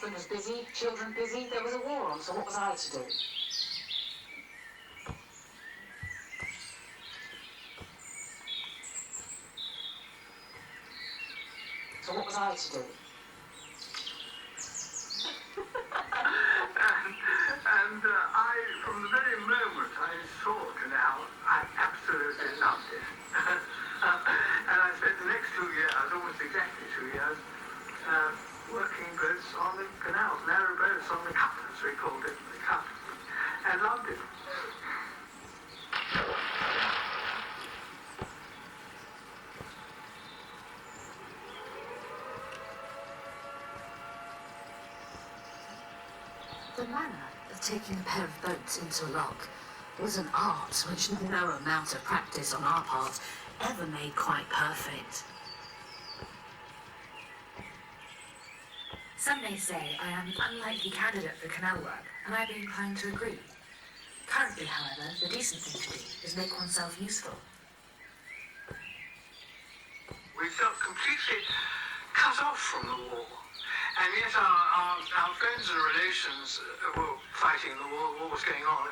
husband was busy, children busy, there was a war on, so what was I to do? So what was I to do? And I, from the very moment I saw Canal, I absolutely loved it. And I spent the next 2 years, almost exactly 2 years, working boats on the canals, narrow boats on the cut, as we called it, the cut, and loved it. The manner of taking a pair of boats into a lock was an art which no amount of practice on our part ever made quite perfect. Some may say I am an unlikely candidate for canal work, and I'd be inclined to agree. Currently, however, the decent thing to do is make oneself useful. We felt completely cut off from the war. And yet our friends and relations were fighting the war, what was going on.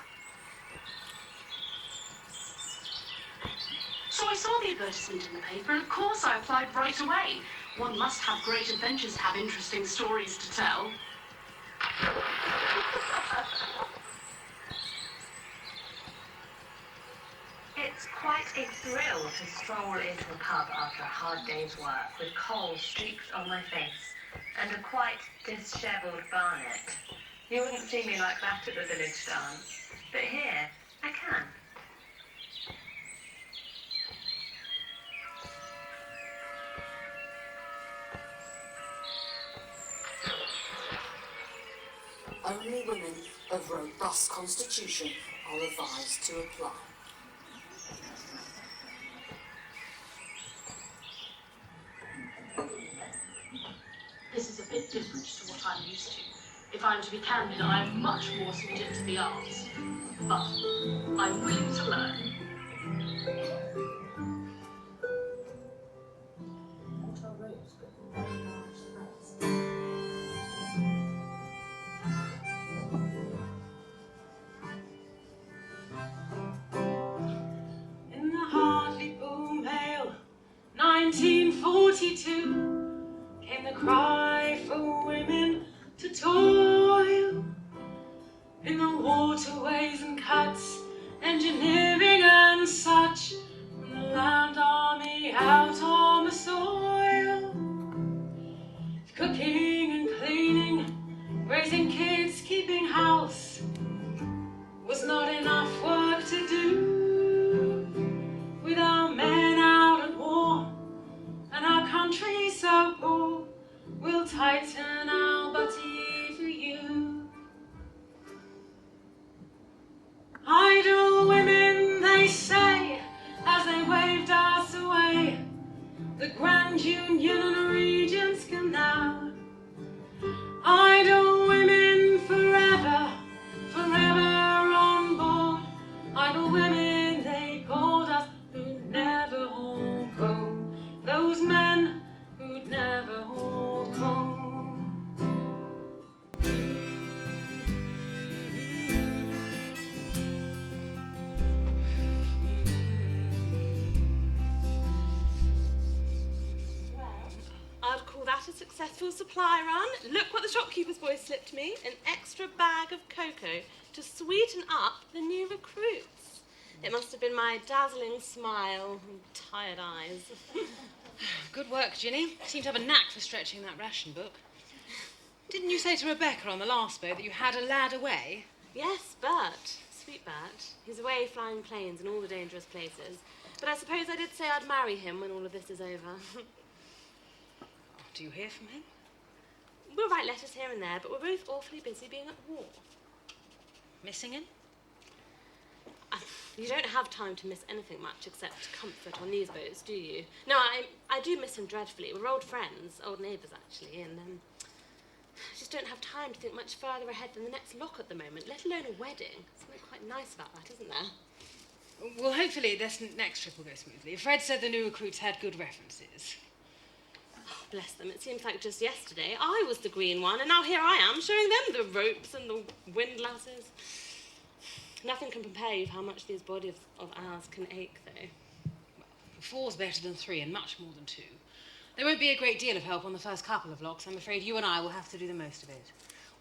So I saw the advertisement in the paper, and of course I applied right away. One must have great adventures to have interesting stories to tell. It's quite a thrill to stroll into a pub after a hard day's work with coal streaked on my face and a quite dishevelled barnet. You wouldn't see me like that at the village dance, but here I can. Only women of robust constitution are advised to apply. This is a bit different to what I'm used to. If I'm to be candid, I'm much more suited to the arts. But I'm willing to learn. In the Hartlepool Mail, 1942, came the cry for women to toil in the waterways and cuts, engineering and such, from the land army out on the soil. Cooking and cleaning, raising kids, keeping house was not enough work to do. With our men out at war and our country so poor, we'll tighten our butty for you. Idle women, they say, as they waved us away, the Grand Union and Regent's Canal. Idle women forever, forever on board. Idle women, they called us, who'd never hold home. Those men who'd never hold home. I'd call that a successful supply run. Look what the shopkeeper's boy slipped me, an extra bag of cocoa to sweeten up the new recruits. It must have been my dazzling smile and tired eyes. Good work, Ginny. You seem to have a knack for stretching that ration book. Didn't you say to Rebecca on the last boat that you had a lad away? Yes, Bert. Sweet Bert. He's away flying planes in all the dangerous places. But I suppose I did say I'd marry him when all of this is over. Do you hear from him? We'll write letters here and there, but we're both awfully busy being at war. Missing him? You don't have time to miss anything much except comfort on these boats, do you? No, I do miss him dreadfully. We're old friends, old neighbours actually, and I just don't have time to think much further ahead than the next lock at the moment, let alone a wedding. Something quite nice about that, isn't there? Well, hopefully this next trip will go smoothly. Fred said the new recruits had good references. bless them. It seems like just yesterday I was the green one, and now here I am showing them the ropes and the windlasses. Nothing can compare with how much these bodies of ours can ache, though. 4's better than 3 and much more than 2. There won't be a great deal of help on the first couple of locks. I'm afraid you and I will have to do the most of it.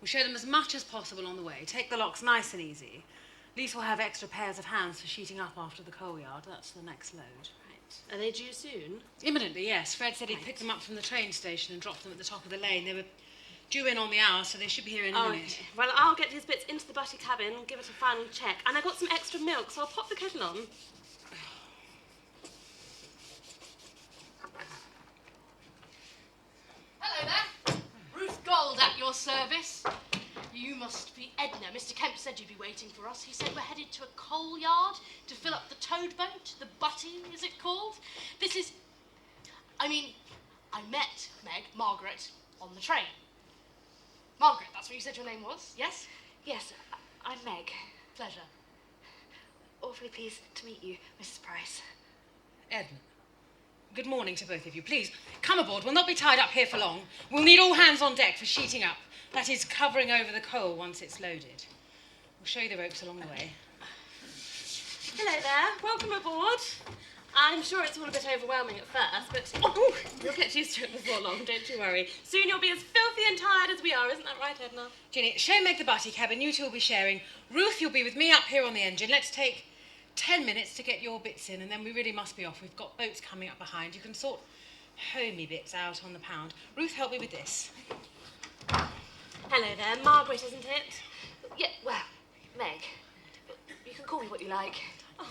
We'll show them as much as possible on the way. Take the locks nice and easy. At least we'll have extra pairs of hands for sheeting up after the coal yard. That's the next load. Right. Are they due soon? Imminently, yes. Fred said he'd pick them up from the train station and drop them at the top of the lane. They were due in on the hour, so they should be here in a minute. Okay. Well, I'll get these bits into the butty cabin, give it a final check. And I got some extra milk, so I'll pop the kettle on. Hello there. Ruth Gold at your service. You must be Edna. Mr. Kemp said you'd be waiting for us. He said we're headed to a coal yard to fill up the toad boat, the butty, is it called? I met Margaret, on the train. Margaret, that's what you said your name was, yes? Yes, I'm Meg. Pleasure. Awfully pleased to meet you, Mrs. Price. Edna, good morning to both of you. Please, come aboard. We'll not be tied up here for long. We'll need all hands on deck for sheeting up. That is, covering over the coal once it's loaded. We'll show you the ropes along the way. Hello there. Welcome aboard. I'm sure it's all a bit overwhelming at first, but you'll get used to it before long, don't you worry. Soon you'll be as filthy and tired as we are, isn't that right, Edna? Ginny, show Meg the butty cabin. You two will be sharing. Ruth, you'll be with me up here on the engine. Let's take 10 minutes to get your bits in, and then we really must be off. We've got boats coming up behind. You can sort homey bits out on the pound. Ruth, help me with this. Hello there. Margaret, isn't it? Yeah, well, Meg. You can call me what you like. Oh,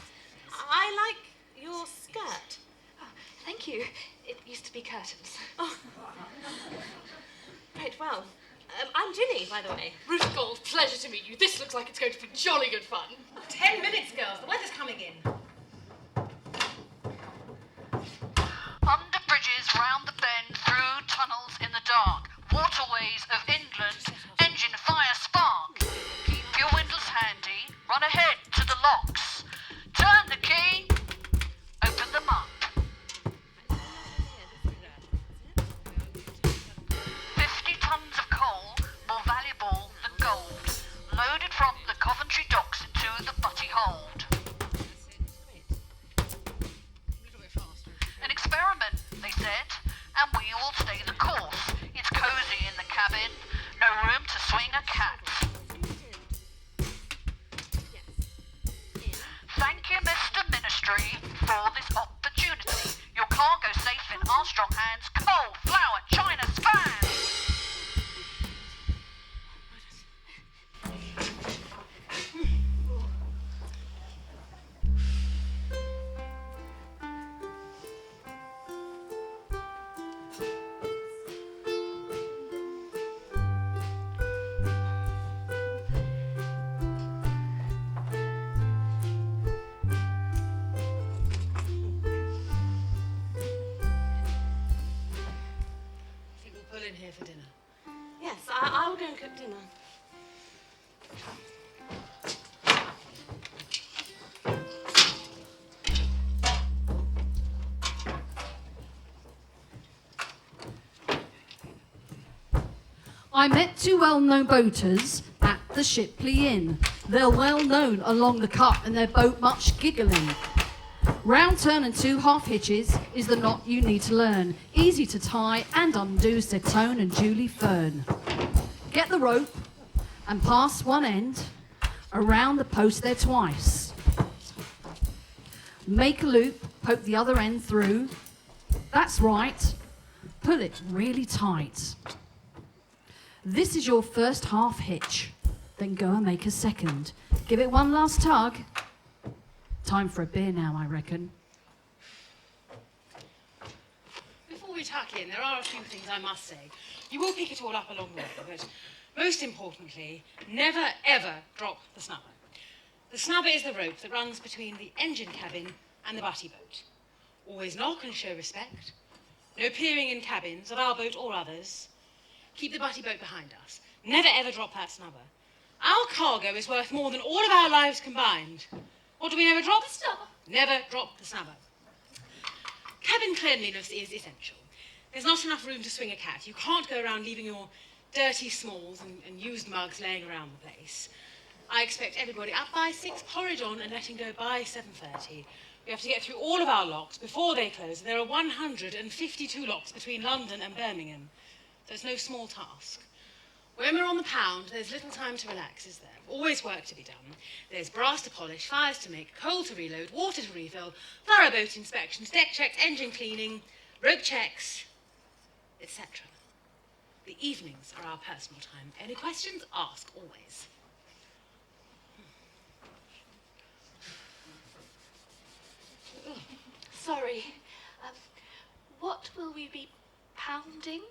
I like your skirt. Oh, thank you. It used to be curtains. Oh. Right, well, I'm Ginny, by the way. Ruth Gold, pleasure to meet you. This looks like it's going to be jolly good fun. 10 minutes, girls. The weather's coming in. Under bridges, round the bend, through tunnels in the dark, waterways of England, engine fire spark. Keep your windows handy, run ahead to the locks. Turn the key, open them up. 50 tons of coal, more valuable than gold, loaded from the Coventry docks into the butty hold. An experiment, they said, and we all stay the course. It's cosy in the cabin, no room to swing a cat. Thank you, Mr. Ministry, for this opportunity. Your cargo safe in our strong hands. Coal, flour, china, spans. In here for dinner. Yes, I'll go and cook dinner. I met 2 well-known boaters at the Shipley Inn. They're well known along the cut and their boat much giggling. Round turn and 2 half hitches is the knot you need to learn. Easy to tie and undo, said Tone and Julie Fern. Get the rope and pass one end around the post there twice. Make a loop, poke the other end through. That's right. Pull it really tight. This is your first half hitch. Then go and make a second. Give it one last tug. Time for a beer now, I reckon. Before we tuck in, there are a few things I must say. You will pick it all up along the way, but most importantly, never ever drop the snubber. The snubber is the rope that runs between the engine cabin and the butty boat. Always knock and show respect. No peering in cabins of our boat or others. Keep the butty boat behind us. Never ever drop that snubber. Our cargo is worth more than all of our lives combined. What do we never drop? The snubber. Never drop the snubber. Cabin cleanliness is essential. There's not enough room to swing a cat. You can't go around leaving your dirty smalls and used mugs laying around the place. I expect everybody up by 6, porridge on, and letting go by 7:30. We have to get through all of our locks before they close. There are 152 locks between London and Birmingham, so it's no small task. When we're on the pound, there's little time to relax, is there? Always work to be done. There's brass to polish, fires to make, coal to reload, water to refill, thorough boat inspections, deck checks, engine cleaning, rope checks, etc. The evenings are our personal time. Any questions? Ask, always. Sorry. What will we be pounding?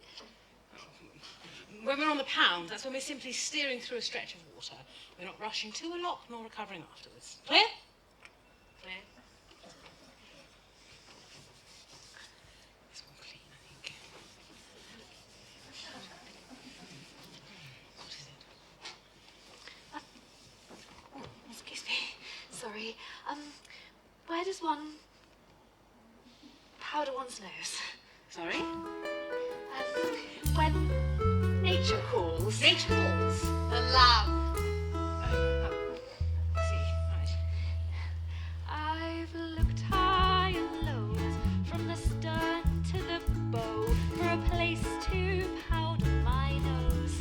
When we're on the pound, that's when we're simply steering through a stretch of water. We're not rushing to a lock nor recovering afterwards. Clear? Clear. It's more clean, I think. What is it? Excuse me. Sorry. Where does one powder one's nose? Sorry? When nature calls. Nature calls? The love. I see. Right. I've looked high and low, from the stern to the bow, for a place to powder my nose.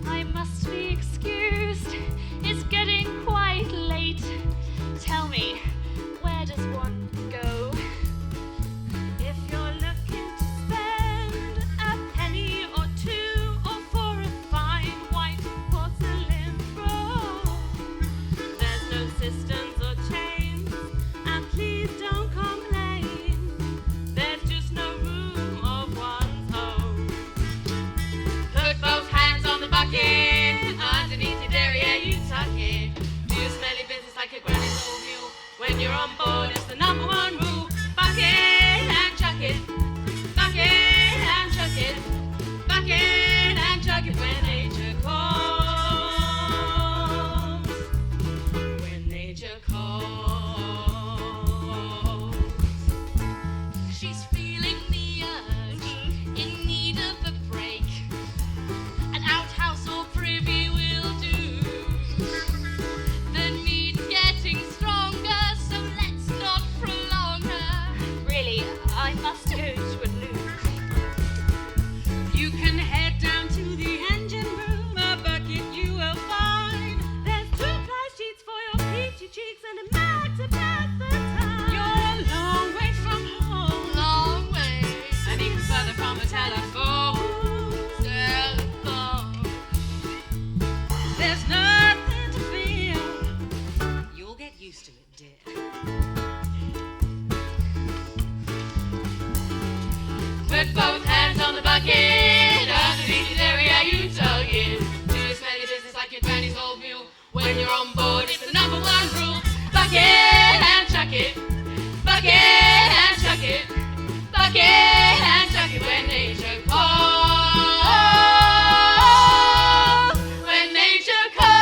I must be excused, it's getting quite late. Tell me, where does one go? If you're looking to spend a penny or two, or for a fine white porcelain throne, there's no cisterns or chains, and please don't complain. There's just no room of one's own. Put both hands on the bucket, underneath your derriere you tuck it. Do your smelly business like a granny's old mule. When you're on board, it's the #1 rule. Bucket and chuck it. Bucket and chuck it. Bucket and chuck it when nature calls. When nature calls. She's feeling the urge, in need of a break. An outhouse or privy will do. The need's getting stronger, so let's not prolong her. Really, I must go to a loo. You can head down to the engine room, a bucket you will find. There's 2 ply sheets for your peachy cheeks and a mag to pass the time. You're a long way from home. Long way. And even further from a telephone. There's nothing to fear. You'll get used to it, dear. Put both hands on the bucket, underneath your derriere you tug it. Do your smelly business like your granny's old mule. When you're on board, it's the #1 rule. Bucket and chuck it. Bucket and chuck it. Bucket and chuck it when nature calls. When nature calls.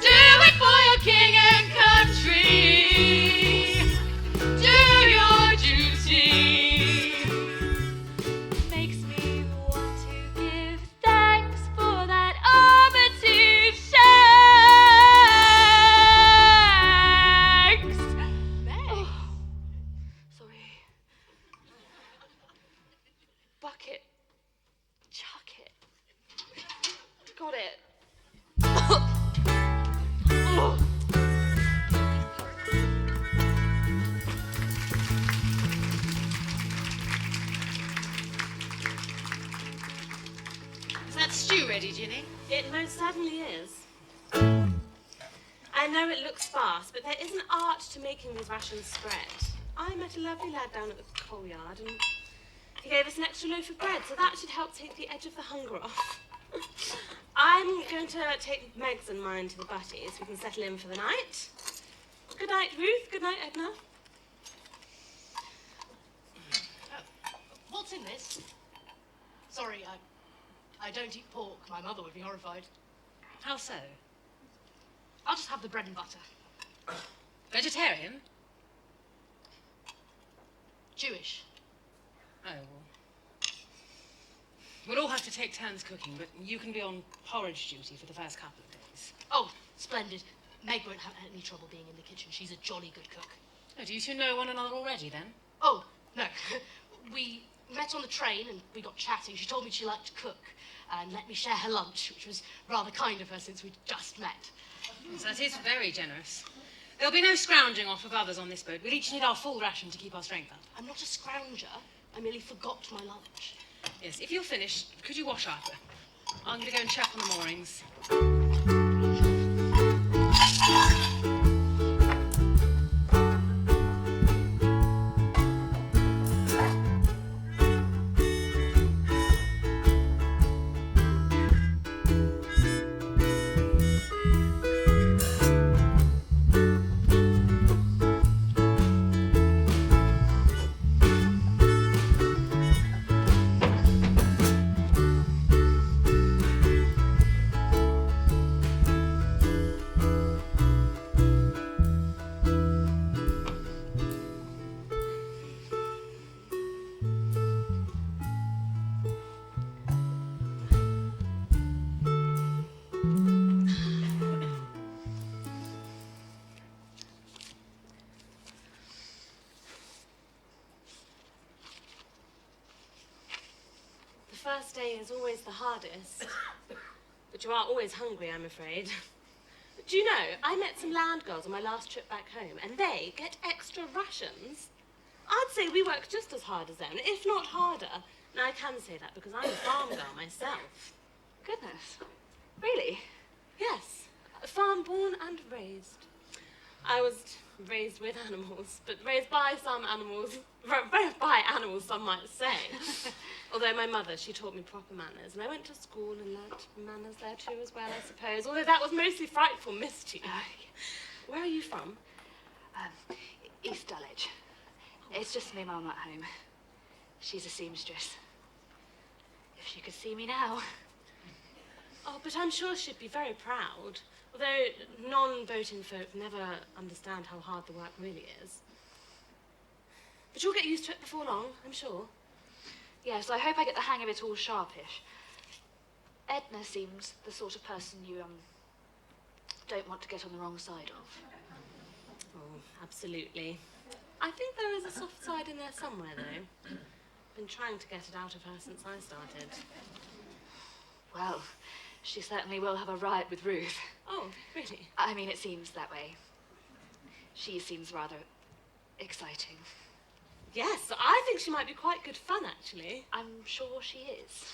Do it for your king and country. Do your duty. Makes me want to give thanks for that armitage shanks. Meg. Oh, sorry. Bucket. Chuck it. Got it. Oh. Is that stew ready, Ginny? It most certainly is. I know it looks fast, but there is an art to making these rations spread. I met a lovely lad down at the coal yard, and he gave us an extra loaf of bread, so that should help take the edge of the hunger off. I'm going to take Meg's and mine to the butty so we can settle in for the night. Good night, Ruth. Good night, Edna. What's in this? Sorry, I don't eat pork. My mother would be horrified. How so? I'll just have the bread and butter. Vegetarian? take turns cooking, but you can be on porridge duty for the first couple of days. Oh, splendid. Meg won't have any trouble being in the kitchen. She's a jolly good cook. Oh, do you two know one another already, then? Oh, no. We met on the train and we got chatting. She told me she liked to cook and let me share her lunch, which was rather kind of her since we'd just met. Yes, that is very generous. There'll be no scrounging off of others on this boat. We'll each need our full ration to keep our strength up. I'm not a scrounger. I merely forgot my lunch. Yes, if you're finished, could you wash after? I'm going to go and check on the moorings. The first day is always the hardest. But you are always hungry, I'm afraid. Do you know, I met some land girls on my last trip back home, and they get extra rations. I'd say we work just as hard as them, if not harder. And I can say that because I'm a farm girl myself. Goodness. Really? Yes, farm born and raised. I was raised with animals, but raised by some animals, by animals, some might say. Although my mother, she taught me proper manners, and I went to school and learnt manners there too as well, I suppose, although that was mostly frightful mischief. Where are you from? East Dulwich. It's just me mum at home. She's a seamstress. If she could see me now. Oh, but I'm sure she'd be very proud. Although non-boating folk never understand how hard the work really is. But you'll get used to it before long, I'm sure. Yes, I hope I get the hang of it all sharpish. Edna seems the sort of person you, don't want to get on the wrong side of. Oh, absolutely. I think there is a soft side in there somewhere, though. Been trying to get it out of her since I started. Well, she certainly will have a riot with Ruth. Oh, really? I mean, it seems that way. She seems rather exciting. Yes, I think she might be quite good fun, actually. I'm sure she is.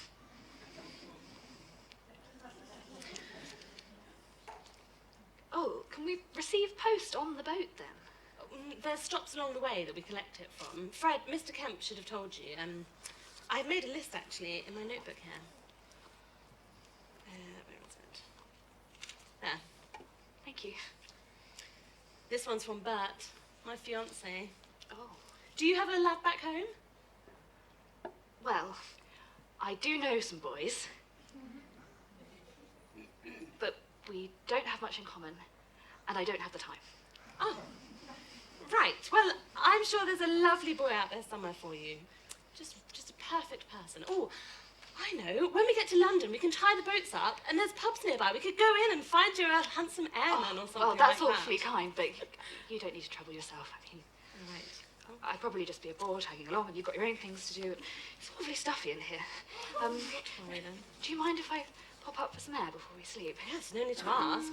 Oh, can we receive post on the boat, then? There's stops along the way that we collect it from. Fred, Mr. Kemp should have told you. I've made a list, actually, in my notebook here. Where is it? There. Thank you. This one's from Bert, my fiancé. Oh. Do you have a lad back home? Well, I do know some boys. But we don't have much in common, and I don't have the time. Oh. Right. Well, I'm sure there's a lovely boy out there somewhere for you. Just a perfect person. Oh, I know. When we get to London, we can tie the boats up, and there's pubs nearby. We could go in and find you a handsome airman or something well, that's like awfully that. kind, but you don't need to trouble yourself. I mean, Right. I'd probably just be bored hanging along, and you've got your own things to do. It's awfully stuffy in here. Not worry then. Do you mind if I pop up for some air before we sleep? Yes, no need to ask.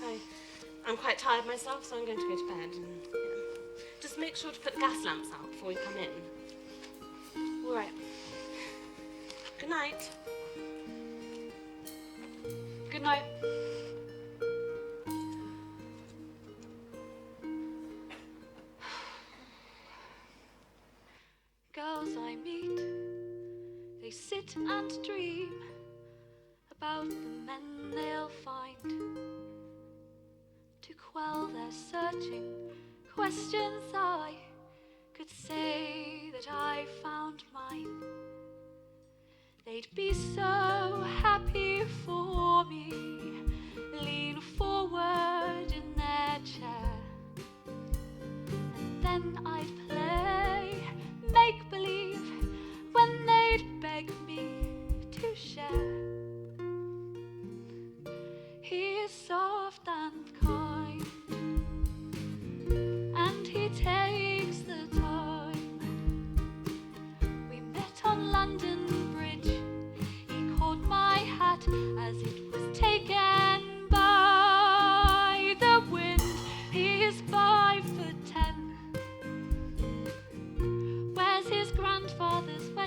I'm quite tired myself, so I'm going to go to bed. And, yeah. Just make sure to put the gas lamps out before we come in. All right. Good night. Good night. Girls I meet, they sit and dream about the men they'll find to quell their searching questions. I could say that I found mine. They'd be so happy for me, lean forward in their chair, and then I'd play make-believe when they'd beg me to share.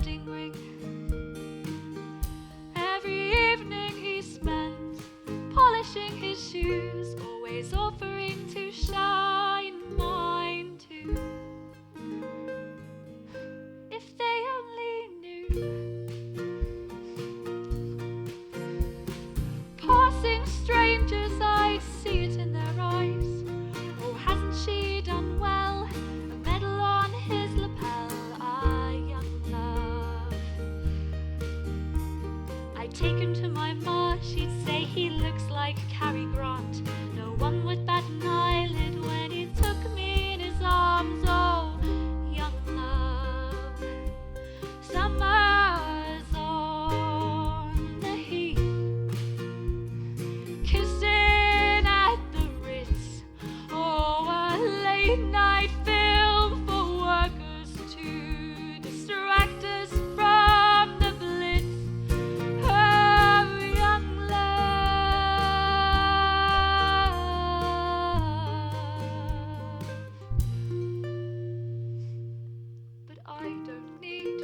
wedding ring. Every evening he spent polishing his shoes, always offering to shine mine too. If they only knew. Passing strangers, I see it in their eyes. Oh, hasn't she done well? A medal on his lapel, ah, young love. I'd take him to my ma, she'd say he looks like Cary Grant. No one would bat an eyelid when he took me in his arms, oh, young love. Summers on the heath, kissing at the Ritz, oh, a late night film for workers to distract us from the blitz of young love. But I don't need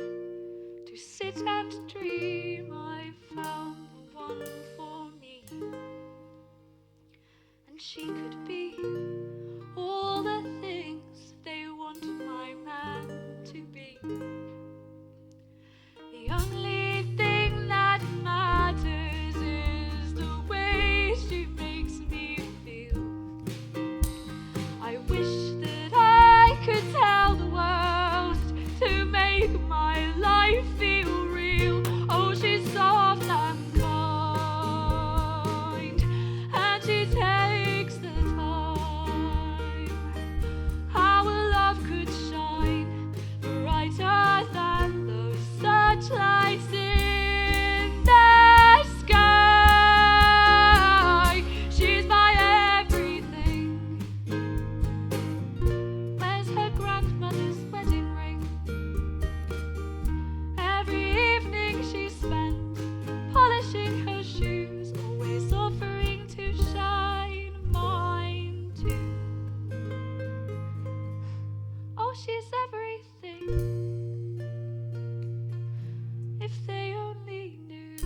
to sit and dream. I found the one for me, and she could be all the things they want my man to be. The only thing that matters is the way she makes me feel. I wish that I could tell the world to make my life feel real. Oh, she's soft and kind, and she takes the time. Our love could shine brighter than those searchlights in the sky. She's my everything. Where's her grandmother's wedding ring? Every evening she spent polishing her shoes, always offering to shine mine too. Oh, she's everything. If they only knew.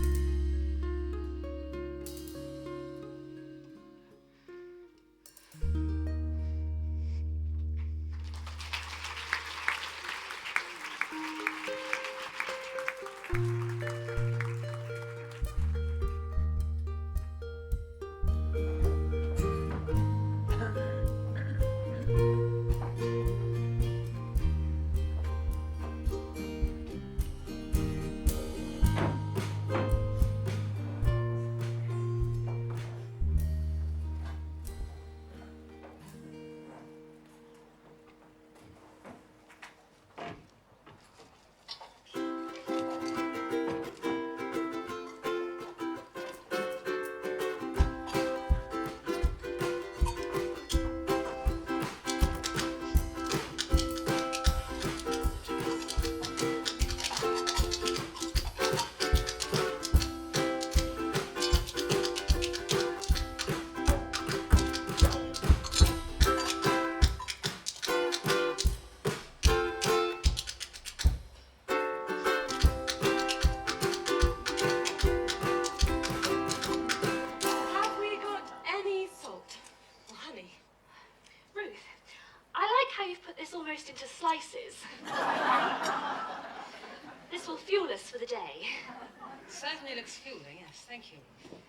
Have we got any salt? Or honey? Ruth, I like how you've put this almost into slices. This will fuel us for the day. Certainly looks fueling, yes, thank you.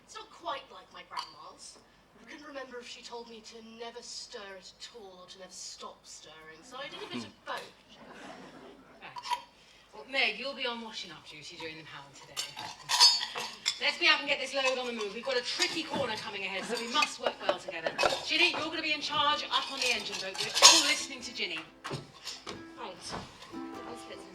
It's not quite like my grandma's. I couldn't remember if she told me to never stir it at all or to never stop stirring, so I did a bit of both. Right. Well, Meg, you'll be on washing up duty during the panel today. Let's be up and get this load on the move. We've got a tricky corner coming ahead, so we must work well together. Ginny, you're going to be in charge up on the engine boat. We're all listening to Ginny. Right. Let's get some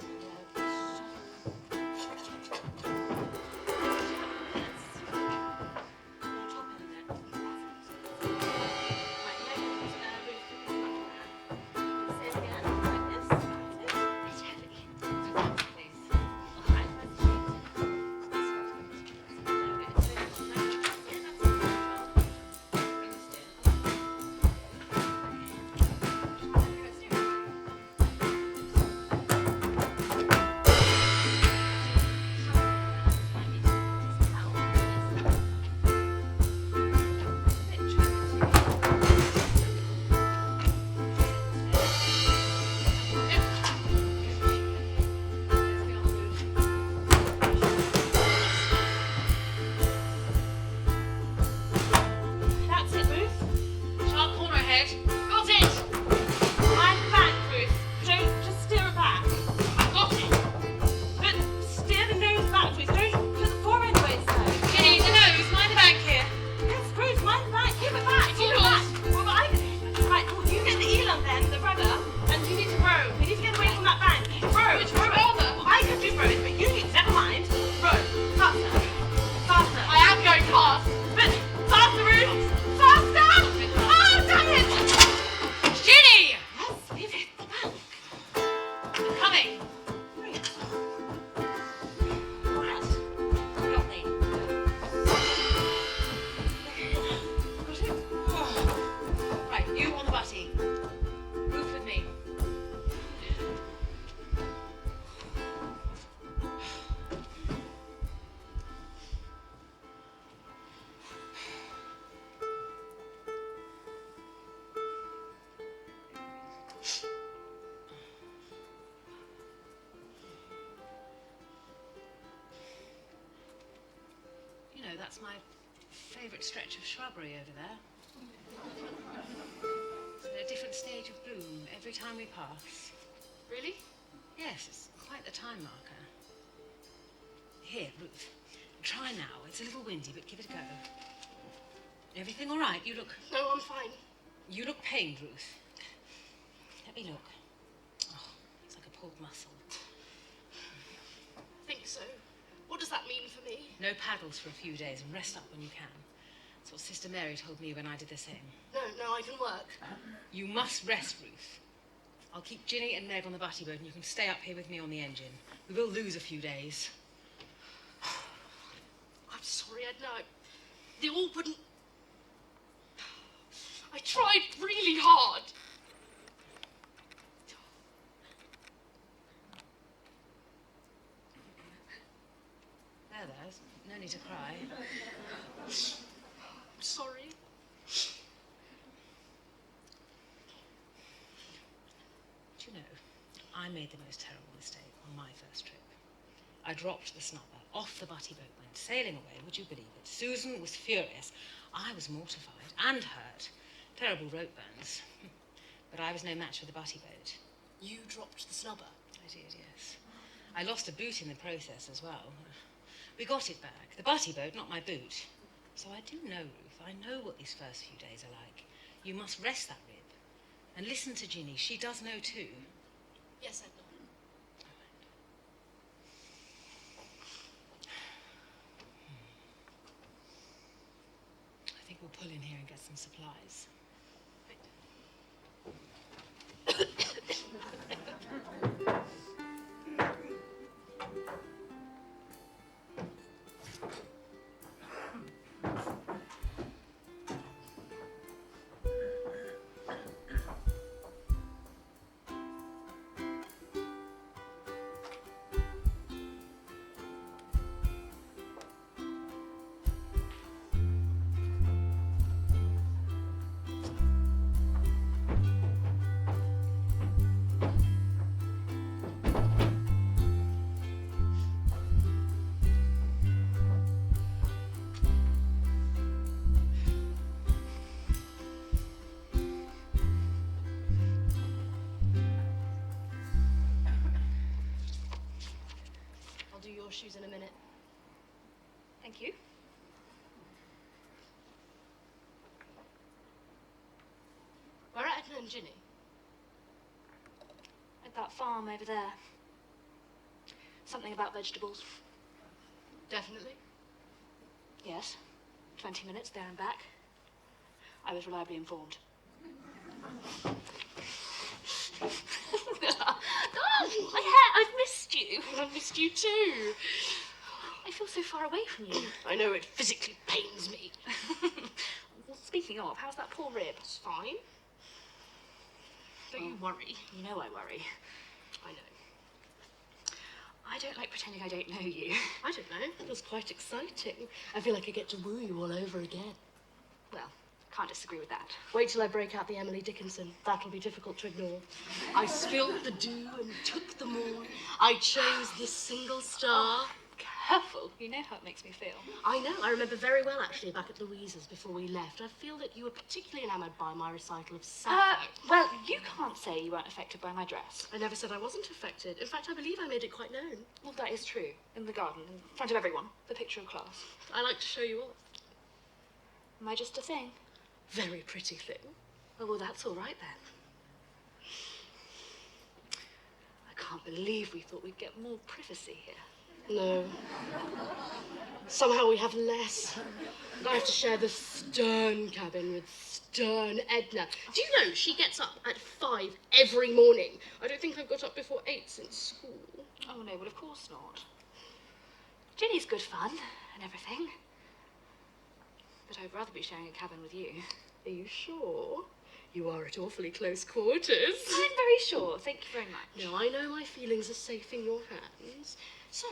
That's my favourite stretch of shrubbery over there. It's in a different stage of bloom every time we pass. Really? Yes, it's quite the time marker. Here, Ruth, try now. It's a little windy, but give it a go. Everything all right? You look... No, I'm fine. You look pained, Ruth. Let me look. Oh, it's like a pulled muscle. I think so. What does that mean for me? No paddles for a few days and rest up when you can. That's what Sister Mary told me when I did the same. No, I can work. You must rest, Ruth. I'll keep Ginny and Meg on the butty boat and you can stay up here with me on the engine. We will lose a few days. I'm sorry, Edna. They all wouldn't... I tried really hard. There's no need to cry. I'm sorry. Do you know, I made the most terrible mistake on my first trip. I dropped the snubber off the butty boat, went sailing away, would you believe it? Susan was furious. I was mortified and hurt. Terrible rope burns. But I was no match for the butty boat. You dropped the snubber? I did, yes. I lost a boot in the process as well. We got it back. The butty boat, not my boot. So I do know, Ruth. I know what these first few days are like. You must rest that rib. And listen to Ginny. She does know too. Yes, Edna. I think we'll pull in here and get some supplies. Shoes in a minute. Thank you. Where are Edna and Ginny? At that farm over there. Something about vegetables. Definitely. Yes. 20 minutes there and back. I was reliably informed. Oh, my hair! I've missed you. I've missed you too. I feel so far away from you. I know, it physically pains me. Well, speaking of, how's that poor rib? It's fine. Don't you worry. You know I worry. I know. I don't like pretending I don't know you. I don't know. It was quite exciting. I feel like I get to woo you all over again. Well, can't disagree with that. Wait till I break out the Emily Dickinson. That'll be difficult to ignore. I spilled the dew and took the morn. I chose this single star. Careful. You know how it makes me feel. I know. I remember very well, actually, back at Louisa's before we left. I feel that you were particularly enamoured by my recital of Sappho. Well, you can't say you weren't affected by my dress. I never said I wasn't affected. In fact, I believe I made it quite known. Well, that is true. In the garden, in front of everyone. The picture of class. I like to show you off. Am I just a thing? Very pretty thing. Oh, well, that's all right, then. I can't believe we thought we'd get more privacy here. No. Somehow we have less. And I have to share the stern cabin with stern Edna. Do you know she gets up at 5 every morning? I don't think I've got up before 8 since school. Oh, no, well, of course not. Ginny's good fun and everything. But I'd rather be sharing a cabin with you. Are you sure? You are at awfully close quarters. I'm very sure. Thank you very much. No, I know my feelings are safe in your hands. So,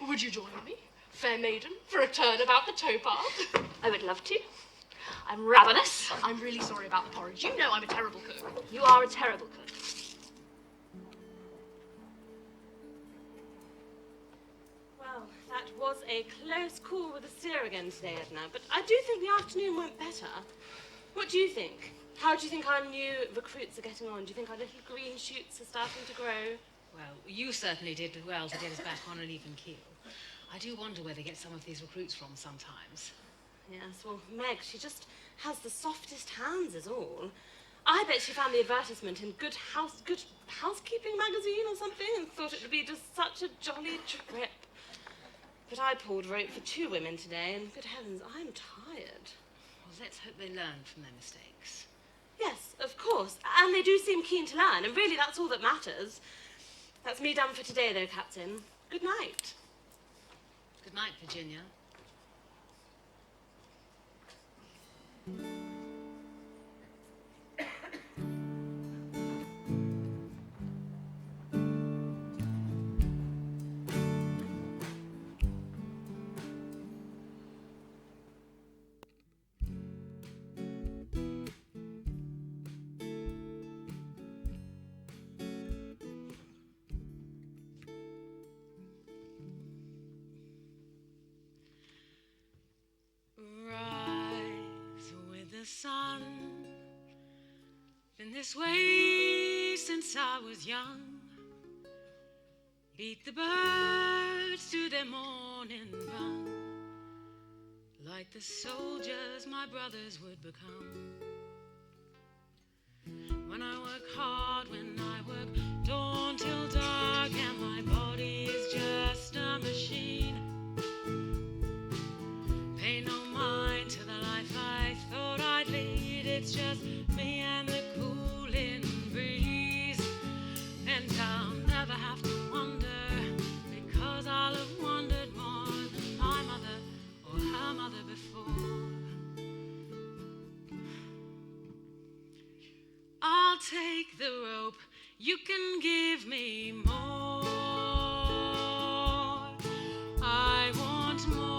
would you join me, fair maiden, for a turn about the towpath? I would love to. I'm ravenous. I'm really sorry about the porridge. You know I'm a terrible cook. You are a terrible cook. Well, that was a close call with the steer again today, Edna, but I do think the afternoon went better. What do you think? How do you think our new recruits are getting on? Do you think our little green shoots are starting to grow? Well, you certainly did well to get us back on an even keel. I do wonder where they get some of these recruits from sometimes. Yes, well, Meg, she just has the softest hands is all. I bet she found the advertisement in Good Housekeeping magazine or something and thought it would be just such a jolly trip. But I pulled rope for 2 women today, and good heavens, I'm tired. Well, let's hope they learn from their mistakes. Yes, of course, and they do seem keen to learn, and really that's all that matters. That's me done for today, though, Captain. Good night. Good night, Virginia. Sun. Been this way since I was young. Beat the birds to their morning run, like the soldiers my brothers would become. When I work hard, when I work dawn till dark, and my body is just a machine. Pay no mind to the life I thought I'd lead. It's just me and the cooling breeze. And I'll never have to wonder, because I'll have wondered more than my mother or her mother before. I'll take the rope, you can give me more. I want more.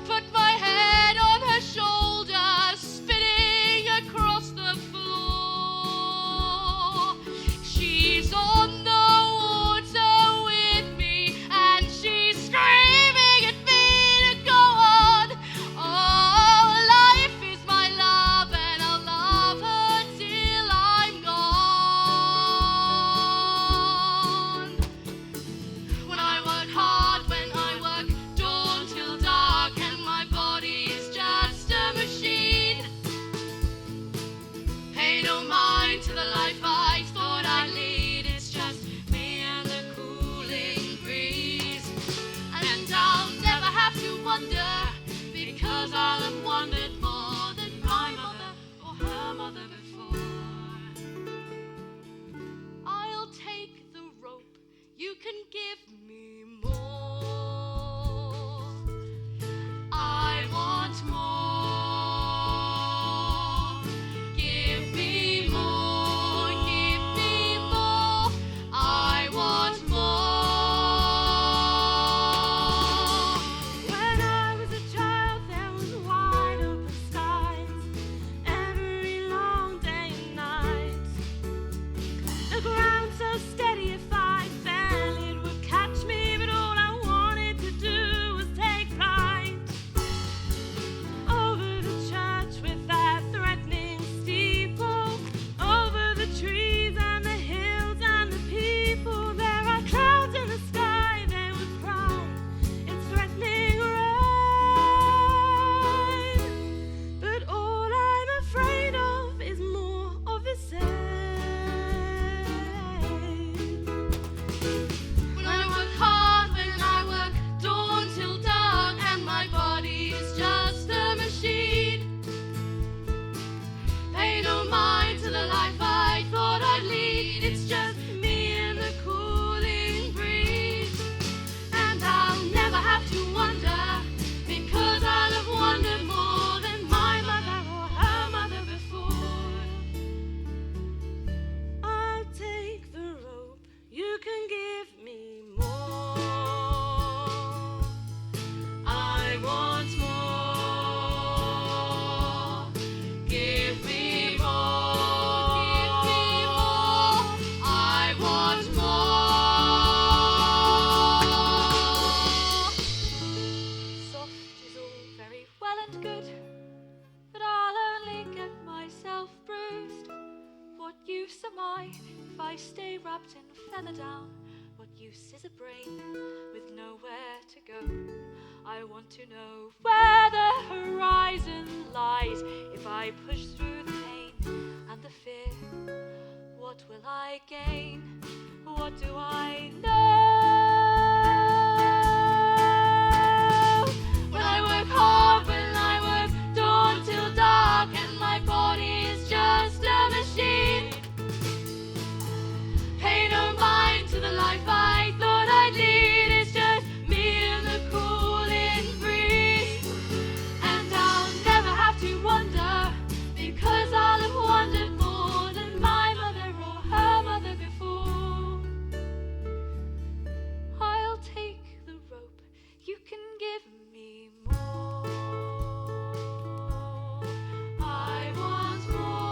Put my head on her shoulder, spinning I stay wrapped in feather down? What use is a brain with nowhere to go? I want to know where the horizon lies. If I push through the pain and the fear, what will I gain? What do I know? When I work hard, when I work dawn till dark, and my body is just a machine. Pay no mind to the life I thought I'd lead. It's just me and the cooling breeze. And I'll never have to wonder, because I'll have wondered more than my mother or her mother before. I'll take the rope, you can give me more. I want more.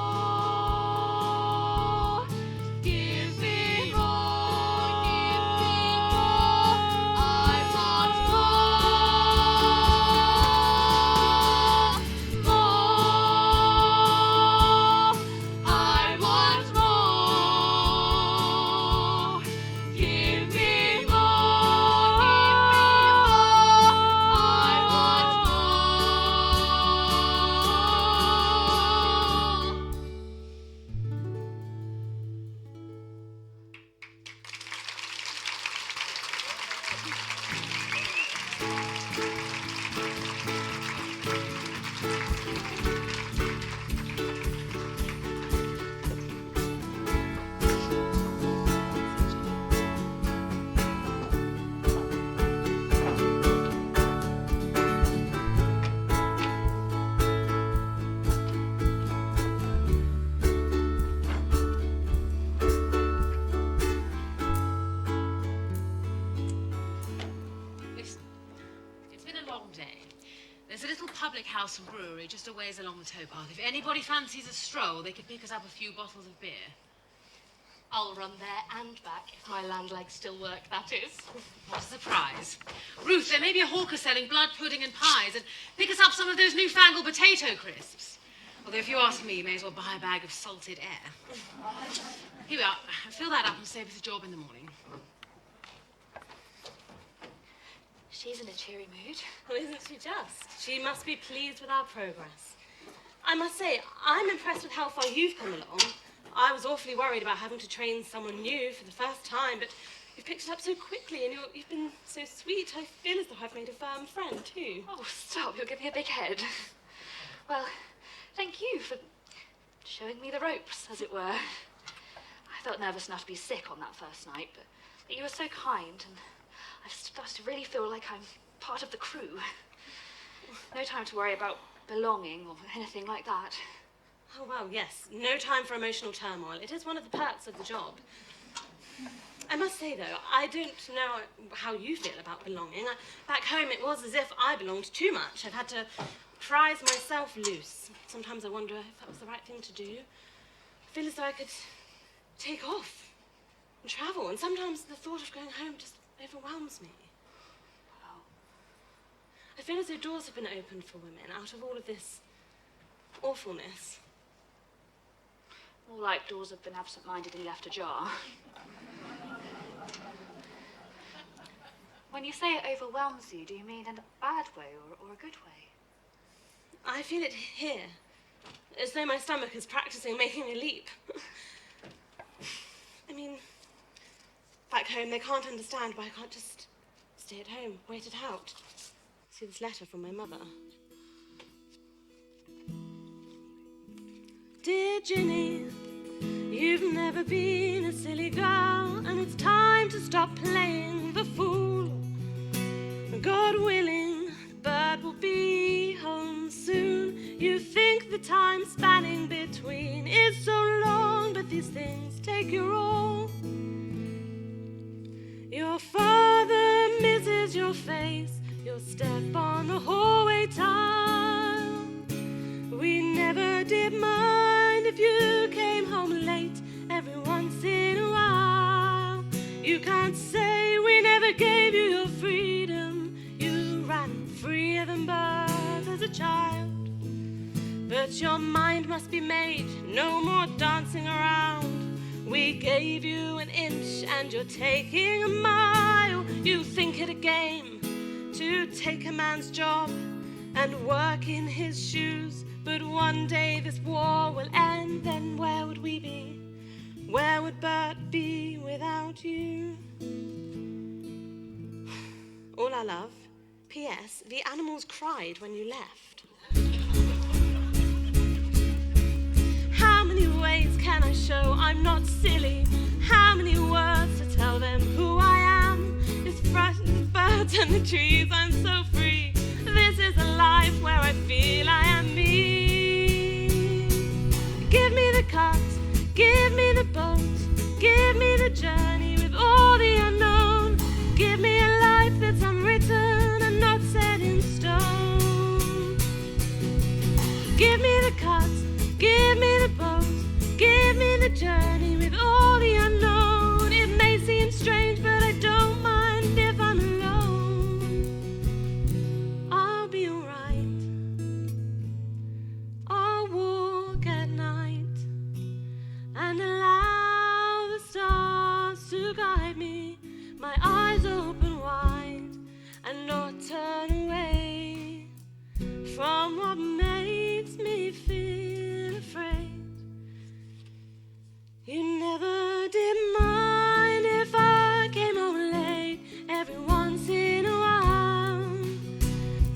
Give me more. Give me more. I want more. More. I want more. Give me more. I want more. Listen, it's been a long day. There's a little public house and brewery just a ways along the towpath. If anybody fancies a stroll, they could pick us up a few bottles of beer. I'll run there and back if my land legs still work, that is. What a surprise. Ruth, there may be a hawker selling blood pudding and pies, and pick us up some of those newfangled potato crisps. Although if you ask me, you may as well buy a bag of salted air. Here we are. Fill that up and save us a job in the morning. She's in a cheery mood. Well, isn't she just? She must be pleased with our progress. I must say, I'm impressed with how far you've come along. I was awfully worried about having to train someone new for the first time, but you've picked it up so quickly and you've been so sweet. I feel as though I've made a firm friend, too. Oh, stop. You'll give me a big head. Well, thank you for showing me the ropes, as it were. I felt nervous enough to be sick on that first night, but you were so kind, and I started to really feel like I'm part of the crew. No time to worry about belonging or anything like that. Oh, well, yes. No time for emotional turmoil. It is one of the perks of the job. I must say, though, I don't know how you feel about belonging. Back home, it was as if I belonged too much. I've had to prize myself loose. Sometimes I wonder if that was the right thing to do. I feel as though I could take off and travel, and sometimes the thought of going home just overwhelms me. Wow. I feel as though doors have been opened for women out of all of this awfulness. More like doors have been absent-mindedly left ajar. When you say it overwhelms you, do you mean in a bad way or a good way? I feel it here, as though my stomach is practicing making a leap. I mean, back home they can't understand why I can't just stay at home, wait it out. See this letter from my mother. Dear Ginny, you've never been a silly girl, and it's time to stop playing the fool. God willing, the bird will be home soon. You think the time spanning between is so long, but these things take your all. Your father misses your face, your step on the hallway tile. We never did mind if you came home late every once in a while. You can't say we never gave you your freedom. You ran freer than birds as a child. But your mind must be made, no more dancing around. We gave you an inch and you're taking a mile. You think it a game to take a man's job and work in his shoes. But one day this war will end, then where would we be? Where would Bert be without you? All our love. P.S. The animals cried when you left. How many ways can I show I'm not silly? How many words to tell them who I am? This frightened birds and the trees, I'm so free. This is a life where I feel I am me. Give me the cut, give me the boat, give me the journey with all the unknown. Give me a life that's unwritten and not set in stone. Give me the cut, give me the boat, give me the journey with all the unknown. It may seem strange, but I don't mind if I'm alone. I'll be alright. I'll walk at night and allow the stars to guide me. My eyes open wide and not turn away from what makes me feel afraid. You never did mind if I came home late every once in a while.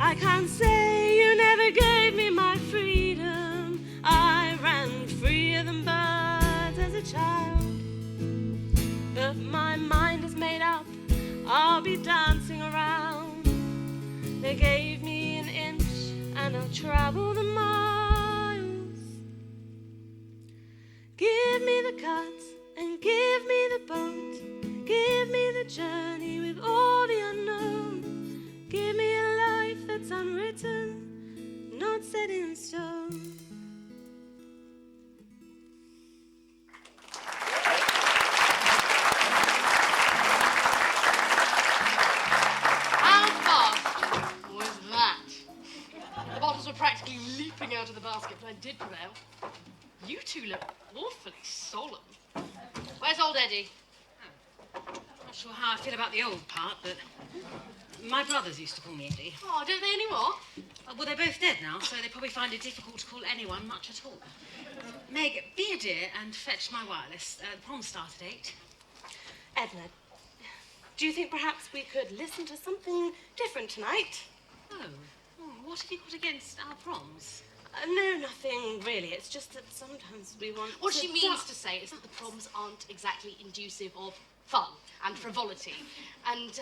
I can't say you never gave me my freedom. I ran freer than birds as a child. But my mind is made up, I'll be dancing around. They gave me an inch and I'll travel the miles. Give me the cut and give me the boat. Give me the journey with all the unknown. Give me a life that's unwritten, not set in stone. How fast was that? The bottles were practically leaping out of the basket, but I did prevail. You two look awfully solemn. Where's old Eddie? Not sure how I feel about the old part, but my brothers used to call me Eddie. Oh, don't they anymore? Well, they're both dead now, so they probably find it difficult to call anyone much at all. Meg, be a dear and fetch my wireless. The prom starts at 8. Edna, do you think perhaps we could listen to something different tonight? Oh, what have you got against our proms? No, nothing really. It's just that sometimes we want What to she means to say is that the proms aren't exactly inducive of fun and frivolity. And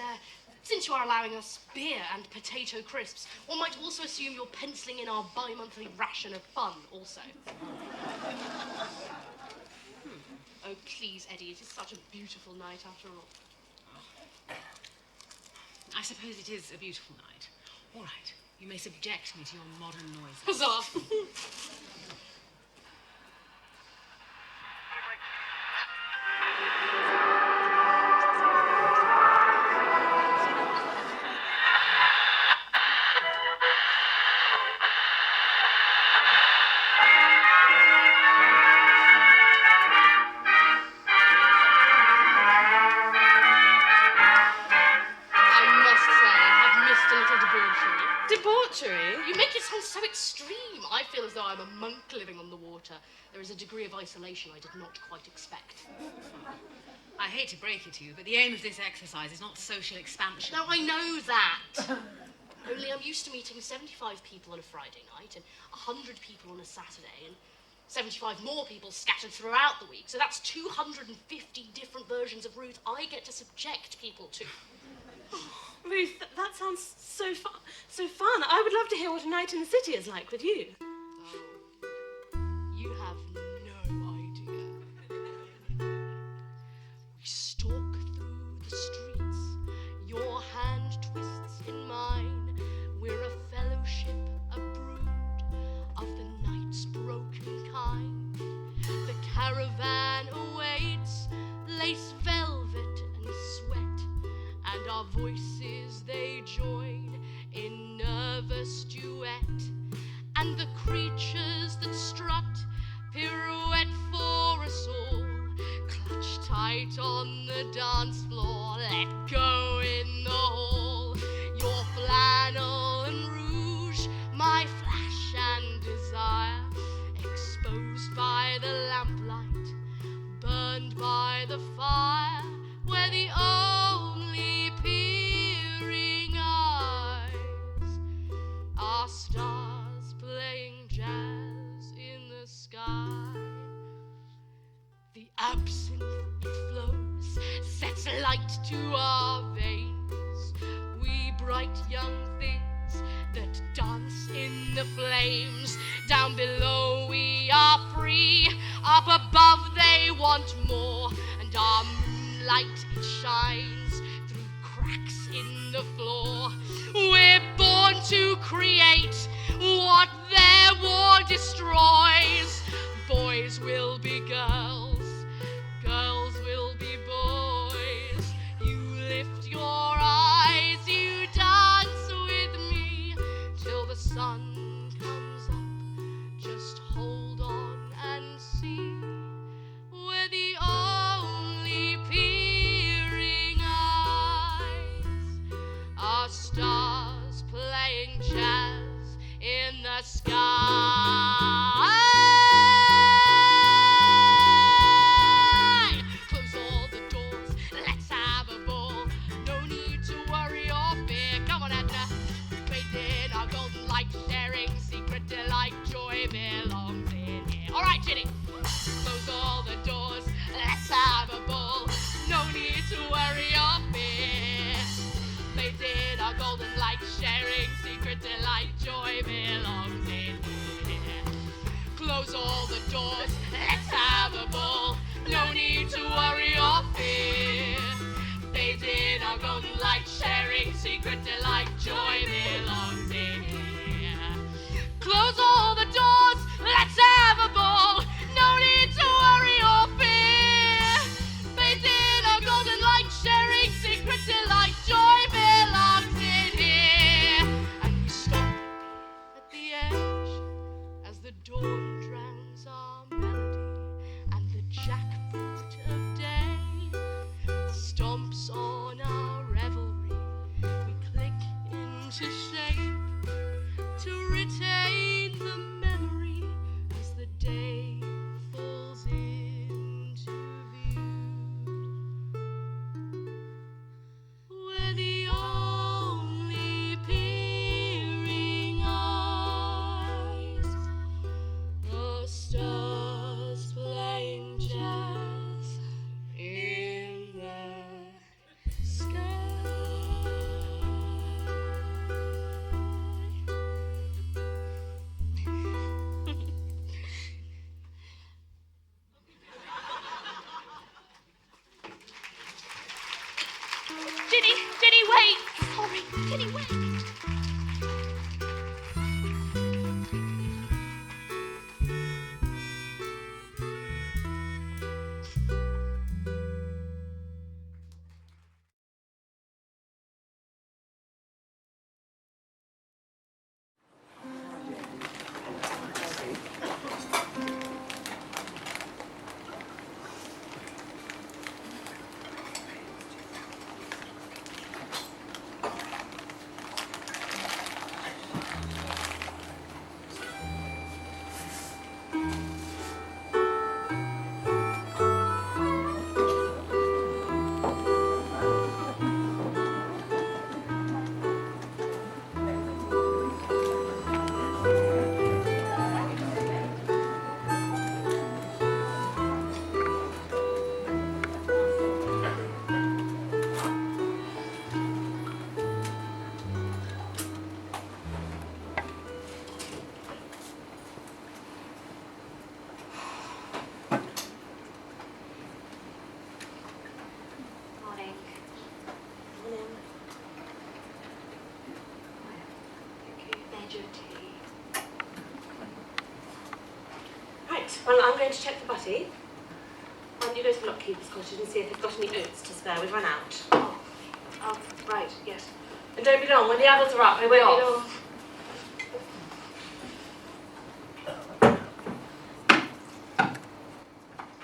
since you are allowing us beer and potato crisps, one might also assume you're penciling in our bi-monthly ration of fun also. Oh, please, Eddie, it is such a beautiful night after all. I suppose it is a beautiful night. All right, you may subject me to your modern noises. Huzzah! You make it sound so extreme. I feel as though I'm a monk living on the water. There is a degree of isolation I did not quite expect. I hate to break it to you, but the aim of this exercise is not social expansion. No, I know that. Only I'm used to meeting 75 people on a Friday night and 100 people on a Saturday and 75 more people scattered throughout the week. So that's 250 different versions of Ruth I get to subject people to. Ruth, that sounds so fun. I would love to hear what a night in the city is like with you. You have no idea. We stalk through the streets, your hand twists in mine. We're a fellowship, a brood of the night's broken kind. The caravan awaits, lace velvet and sweat, and our voices they join in nervous duet, and the light on the dance floor, let go in the hall. Your flannel and rouge, my flash and desire, exposed by the lamplight, burned by the fire, where the only peering eyes are stars playing jazz in the sky. The absinthe it flows, sets light to our veins. We bright young things that dance in the flames. Down below we are free, up above they want more. And our moonlight it shines through cracks in the floor. We're born to create what their war destroys. Boys will be girls, girls will be boys. You lift your eyes, you dance with me till the sun comes up. Just hold on and see, we're the only peering eyes are stars playing jazz in the sky. Close all the doors, let's have a ball. No need to worry or fear. Come on, Edna. Waiting our golden light, sharing secret delight. Joy belongs in here. All right, Ginny. Close all the doors, let's have a ball. No need to worry or fear. Waiting our golden light, sharing secret delight. Joy belongs in here. Close all the doors, let's have a ball. No need to worry or fear. Bathed in our golden light, sharing secret delight. Joy belongs in here. Close all the doors, let's have a ball. No need to worry or fear. Bathed in our golden light, sharing secret delight. Joy belongs in here. And we stop at the edge as the dawn drowns our melody, and the jackboot of day stomps on our revelry. We click into shape to retain the memory as the day falls into view. We're the only peering eyes, the stars playing jazz in the sky. Ginny, wait! Sorry, Ginny, wait! Right, well, I'm going to check for Butty. Why don't you go to the lockkeeper's cottage and see if they've got any oats to spare? We've run out. Oh, right, yes. And don't be long. When the adults are up, we'll be off.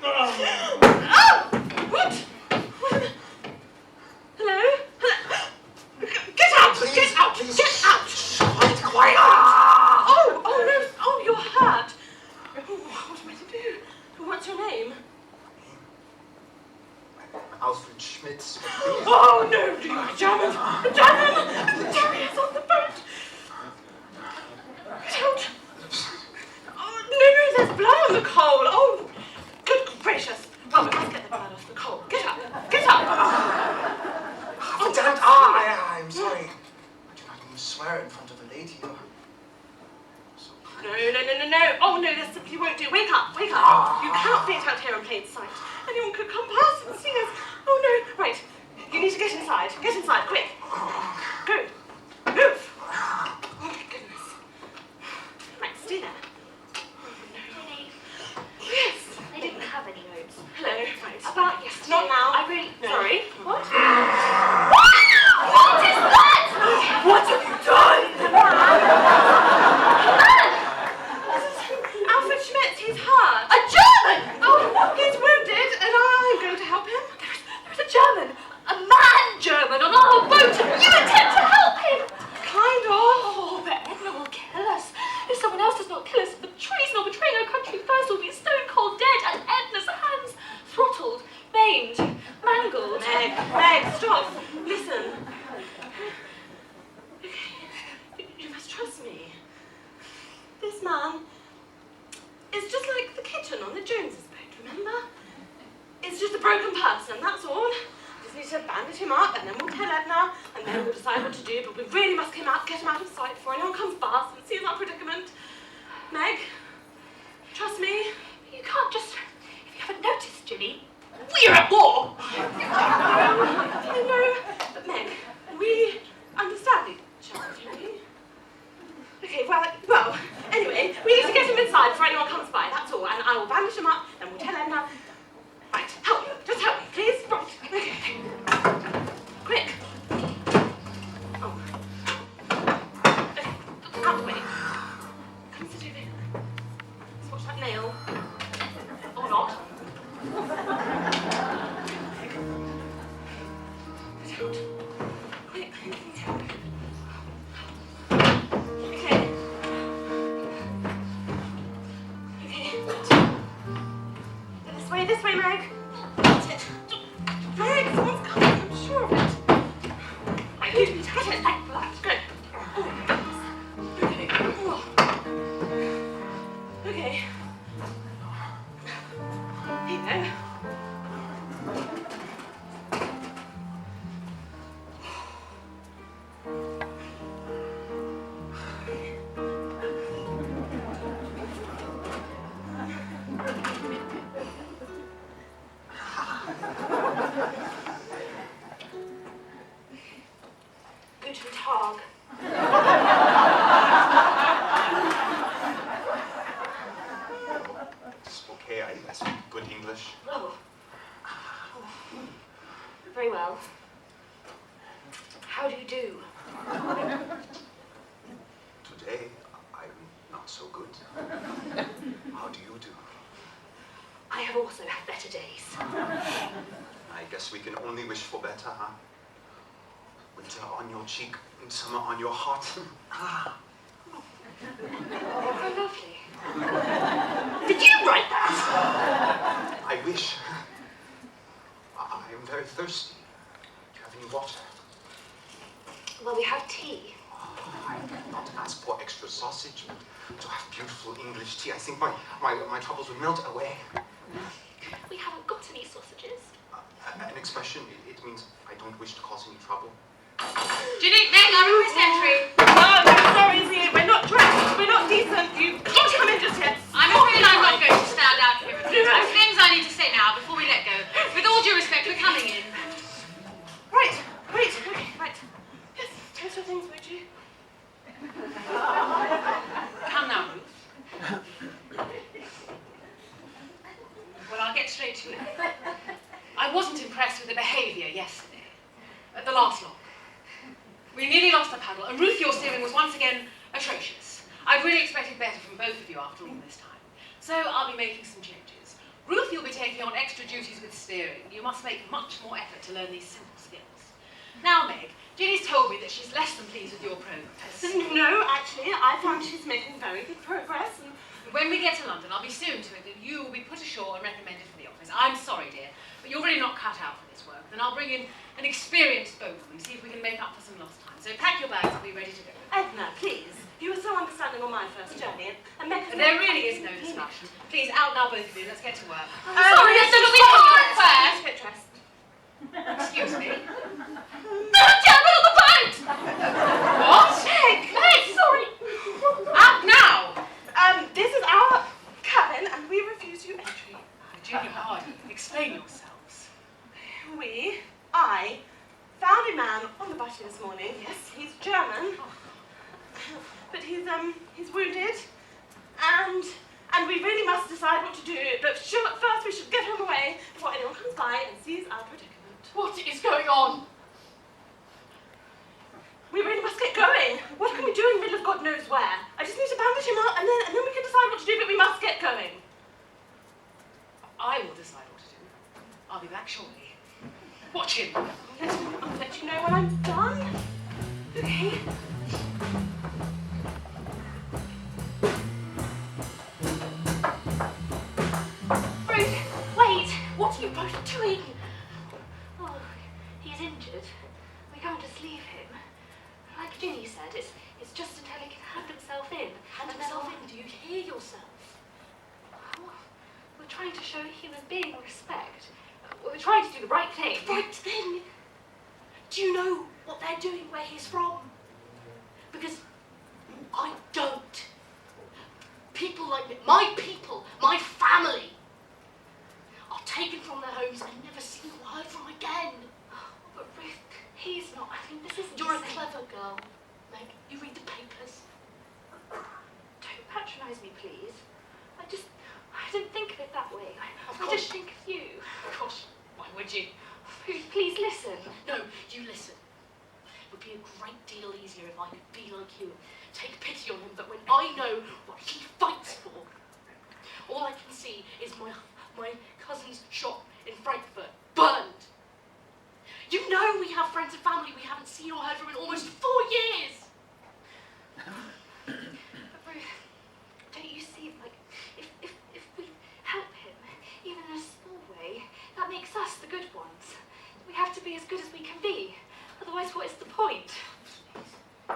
Oh! What? name? Alfred Schmitz. Oh no, do you want a German? A German! The terrier's on the boat! Get out! Oh no, there's blood on the coal! Oh, good gracious! Well, we must get the blood off the coal. Get up! Get up! Oh, damn! I'm sorry. I do not mean to swear in front of a lady. No. Oh no, this simply won't do. Wake up, wake up. You cannot faint out here in plain sight. Anyone could come past and see us. Oh no, right. You need to get inside. Get inside, quick. Go. Move. Oh my goodness. Right, stay there. Jenny, Yes. I didn't have any notes. Hello, right. About yesterday. Not now. I really... No. Sorry. What? What is that? What have you done? Alfred Schmitz, he's hurt. A German! Oh, he's wounded, and I'm going to help him. There's a German. A man German on our boat. You attempt to help him. Kind of. Oh, but Edna will kill us. If someone else does not kill us, the treason or betraying our country first will be stone cold dead, and Edna's hands throttled, maimed, mangled. Meg, stop. Listen. You must trust me. This man is just like the kitten on the Joneses boat, remember? It's just a broken person, that's all. Just need to bandage him up, and then we'll tell Edna, and then we'll decide what to do, but we really must get him out of sight before anyone comes past and sees our predicament. Meg, trust me. You can't just... If you haven't noticed, Ginny, we're at war. I know, but Meg, we understand each other, don't we? Okay, well, anyway, we need to get him inside before anyone comes by, that's all, and I will bandage him up, then we'll tell Edna. Right, help me, just help me, please. Right, okay. Quick. Oh. Okay, out the way. Come sit over here. Let's watch that nail. Or not. Get out. Quick. Okay. This way, Meg. That's it. Meg, someone's coming, I'm sure of it. Right, you touch it like that. Good. Okay. Okay. Here. Guten Tag. It's okay, I speak good English. Oh. Very well. How do you do? Today, I'm not so good. How do you do? I have also had better days. I guess we can only wish for better, huh? Winter on your cheek and summer on your heart. Oh, how lovely. Did you write that? I wish. I'm very thirsty. Do you have any water? Well, we have tea. I did not ask for extra sausage, but to have beautiful English tea. I think my troubles would melt away. We haven't got any sausages. An expression, it means I don't wish to cause any trouble. Ginny, Meg, I request entry. No, sorry, Zee, we're not dressed. We're not decent. You can't come in just yet. I'm afraid I'm not going to stand out here. There's things I need to say now before we let go. With all due respect, we're coming in. Right, wait, okay, right. Yes, toast your things, would you? Come now, Ruth. Well, I'll get straight to it. I wasn't impressed with the behaviour yesterday, at the last log. We nearly lost the paddle, and Ruth, your steering was once again atrocious. I'd really expected better from both of you after all this time. So I'll be making some changes. Ruth, you'll be taking on extra duties with steering. You must make much more effort to learn these simple skills. Now, Meg, Ginny's told me that she's less than pleased with your progress. No, actually, I found she's making very good progress, and When we get to London, I'll be soon to it that you will be put ashore and recommended for the office. I'm sorry, dear, but you're really not cut out for this work. Then I'll bring in an experienced boatman, see if we can make up for some lost time. So pack your bags and be ready to go. Edna, please. You were so understanding on my first journey, and Meg has There really is no discussion. Please, out now, both of you. Let's get to work. Sorry, Edna, but we can't first. Get dressed. Excuse me. The German on the boat! What? Meg, sorry. Out now! This is our cabin, and we refuse you entry. Junior Hardy, explain yourselves. I found a man on the butty this morning. Yes, he's German. But he's wounded, and we really must decide what to do. But first we should get him away before anyone comes by and sees our predicament. What is going on? We really must get going. What can we do in the middle of God knows where? I just need to bandage him up, and then we can decide what to do. But we must get going. I will decide what to do. I'll be back shortly. Watch him. I'll let you know when I'm done. Okay. Ruth, wait! What are you both doing? Oh, he's injured. We can't just leave him. Like Ginny said, it's just until he can hand himself in. Hand himself in? Do you hear yourself? We're trying to show a human being respect. We're trying to do the right thing. Right thing? Do you know what they're doing where he's from? Because I don't. People like me, my people, my family, are taken from their homes and never seen or heard from again. But Ruth, he's not. I mean, this isn't. You're a the same. clever girl, Meg. You read the papers. Don't patronise me, please. I didn't think of it that way. Of I course. just think of you. Of course. Why would you? Ruth, please listen. No, you listen. It would be a great deal easier if I could be like you and take pity on him, but when I know what he fights for, all I can see is my cousin's shop in Frankfurt burned. You know we have friends and family we haven't seen or heard from in almost 4 years. But Ruth, don't you see, like, if we help him, even in a small way, that makes us the good ones. We have to be as good as we can be. Otherwise, what is the point? You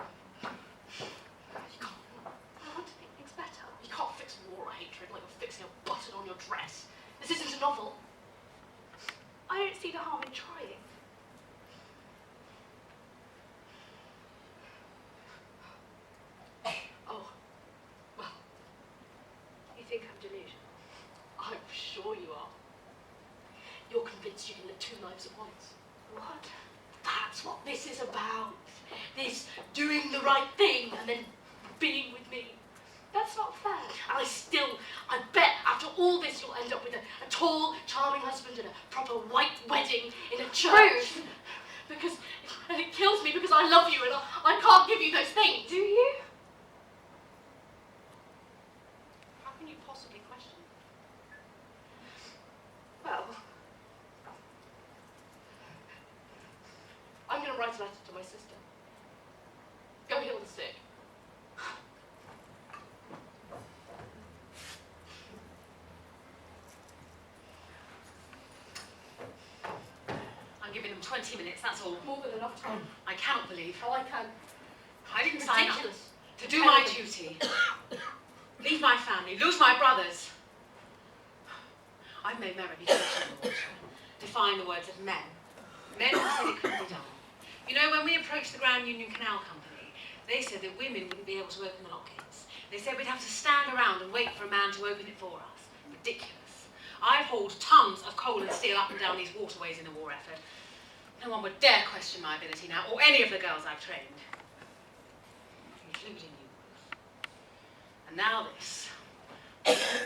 can't. I want to make things better. You can't fix war or hatred like you're fixing a button on your dress. This isn't a novel. I don't see the harm in trying. Oh, well, You think I'm delusional? I'm sure you are. You're convinced you can live 2 lives at once. What? That's what this is about. This doing the right thing and then being with me. That's not fair. And I bet after all this you'll end up with a tall, charming husband and a proper white wedding in a church. Ruth! And it kills me because I love you and I can't give you those things. Do you? How can you possibly question? Well, I'm going to write a letter to my sister. Go heal the sick. I'm giving them 20 minutes, that's all. More than enough time. I cannot believe. Oh, I can. I didn't sign up Ridiculous. to do my duty. Leave my family, lose my brothers. I've made my reputation defying the words of men. Men who said it couldn't be done. You know, when we approached the Grand Union Canal Company, they said that women wouldn't be able to open the lock gates. They said we'd have to stand around and wait for a man to open it for us. Ridiculous. I've hauled tons of coal and steel up and down these waterways in the war effort. No one would dare question my ability now, or any of the girls I've trained. Including you. And now this.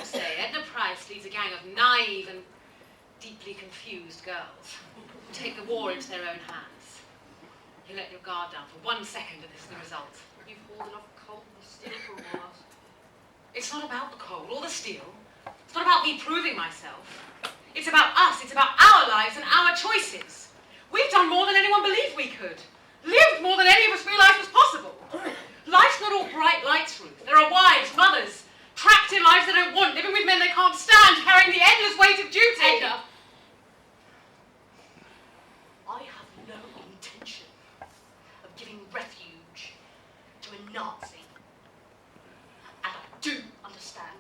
Say, Edna Price leads a gang of naive and deeply confused girls who take the war into their own hands. You let your guard down for 1 second and this is the result. You've hauled enough coal and steel for all of us. It's not about the coal or the steel. It's not about me proving myself. It's about us. It's about our lives and our choices. We've done more than anyone believed we could. Lived more than any of us realized was possible. Life's not all bright lights, Ruth. There are wives, mothers, trapped in lives they don't want, living with men they can't stand, carrying the endless weight of duty. Edna! I have no intention of giving refuge to a Nazi. And I do understand.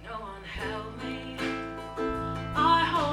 No one held me. I hold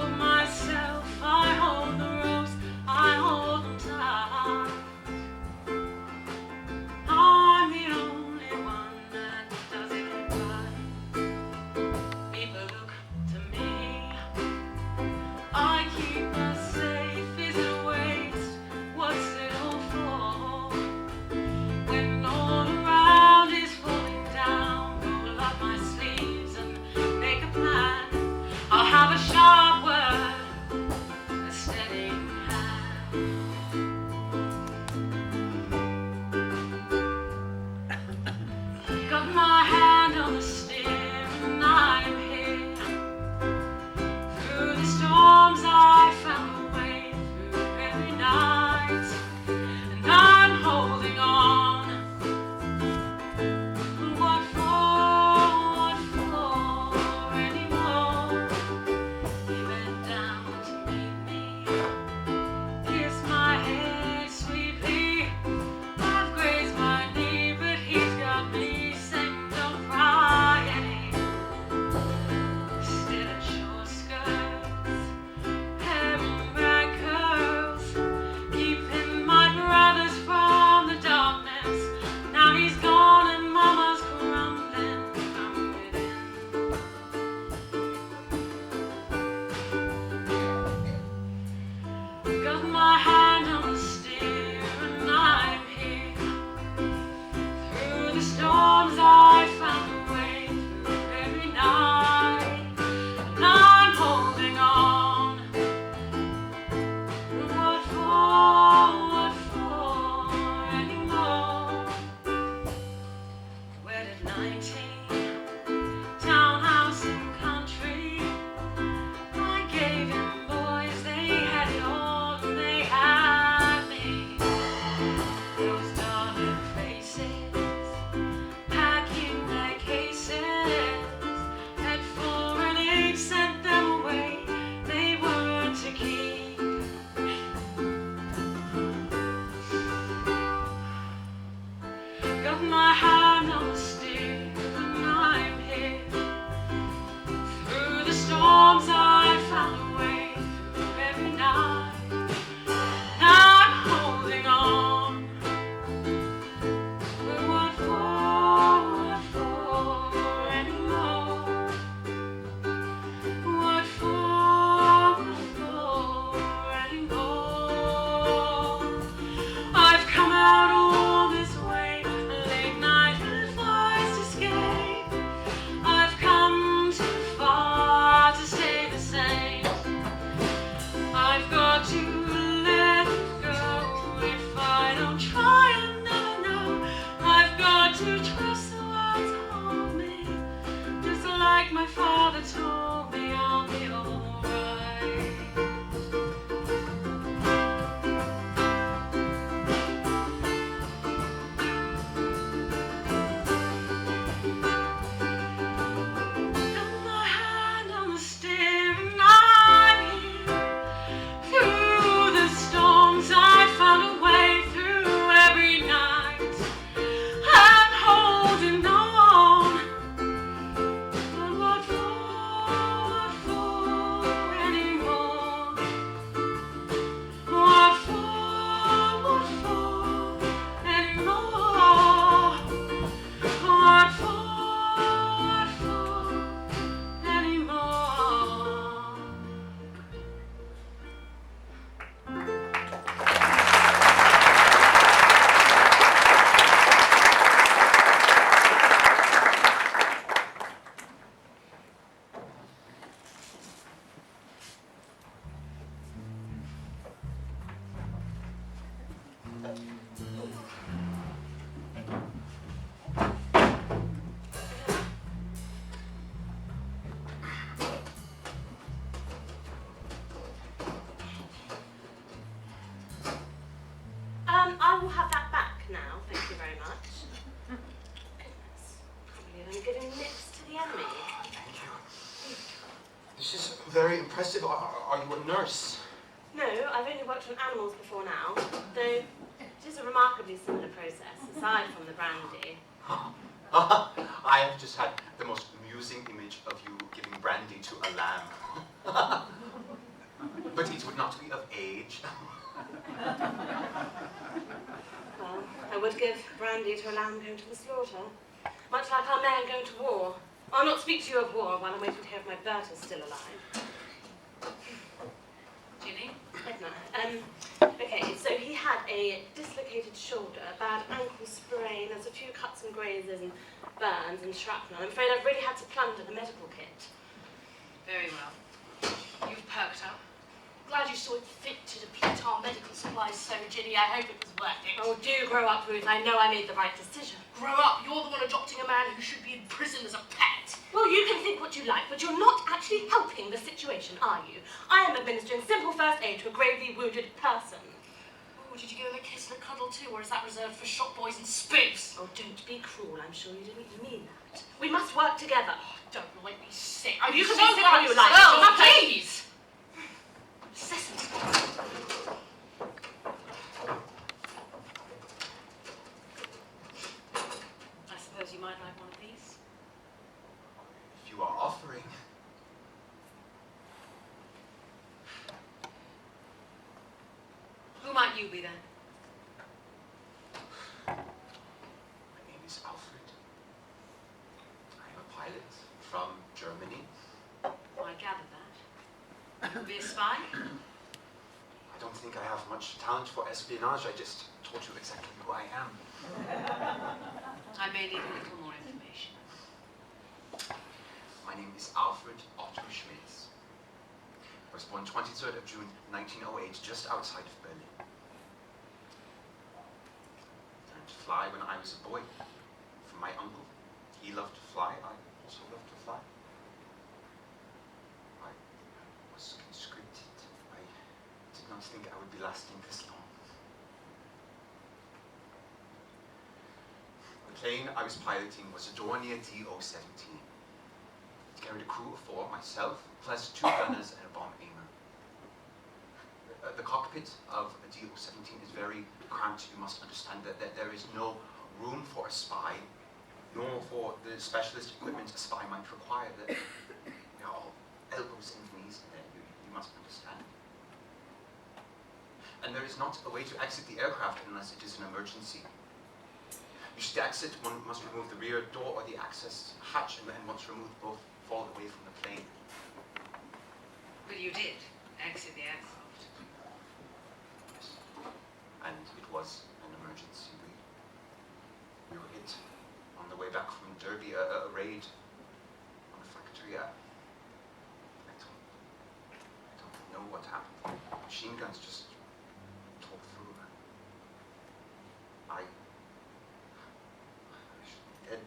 Very impressive. Are you a nurse? No, I've only worked on animals before now, though it is a remarkably similar process, aside from the brandy. I have just had the most amusing image of you giving brandy to a lamb. But it would not be of age. Well, I would give brandy to a lamb going to the slaughter, much like our men going to war. I'll not speak to you of war while I'm waiting to hear if my Bert is still alive. Ginny? Edna. Okay, so he had a dislocated shoulder, a bad ankle sprain, there's a few cuts and grazes and burns and shrapnel. I'm afraid I've really had to plunder the medical kit. Very well. You've perked up. Glad you saw it fit to deplete our medical supplies so, Ginny. I hope it was worth it. Oh, do grow up, Ruth. I know I made the right decision. Grow up. You're the one adopting a man who should be in prison as a pet. Well, you can think what you like, but you're not actually helping the situation, are you? I am administering simple first aid to a gravely wounded person. Oh, did you give him a kiss and a cuddle too, or is that reserved for shop boys and spoofs? Oh, don't be cruel. I'm sure you didn't mean that. We must work together. Oh, don't make me sick. You can so be sick all you like. Oh, You're not please! Cecily. I suppose you might like one of these. If you are offering. Who might you be then? My name is Alfred. I am a pilot from Germany. Oh, I gathered that. You could be a spy? I don't think I have much talent for espionage. I just told you exactly who I am. I may need a little more information. My name is Alfred Otto Schmitz. I was born 23rd of June 1908, just outside of Berlin. I learned to fly when I was a boy from my uncle. He loved to fly. I also loved to fly. I was conscripted. I did not think I would be lasting this long. The plane I was piloting was a Dornier DO-17. It carried a crew of 4, myself, plus 2 gunners and a bomb aimer. The cockpit of a DO-17 is very cramped. You must understand that there is no room for a spy, nor for the specialist equipment a spy might require. That we are all elbows and knees in there, you must understand. And there is not a way to exit the aircraft unless it is an emergency. You should exit, one must remove the rear door or the access hatch, and once removed, both fall away from the plane. But you did exit the aircraft. Yes. And it was an emergency. We were hit on the way back from Derby, a raid on a factory. I don't know what happened. Machine guns just tore through. I should be dead.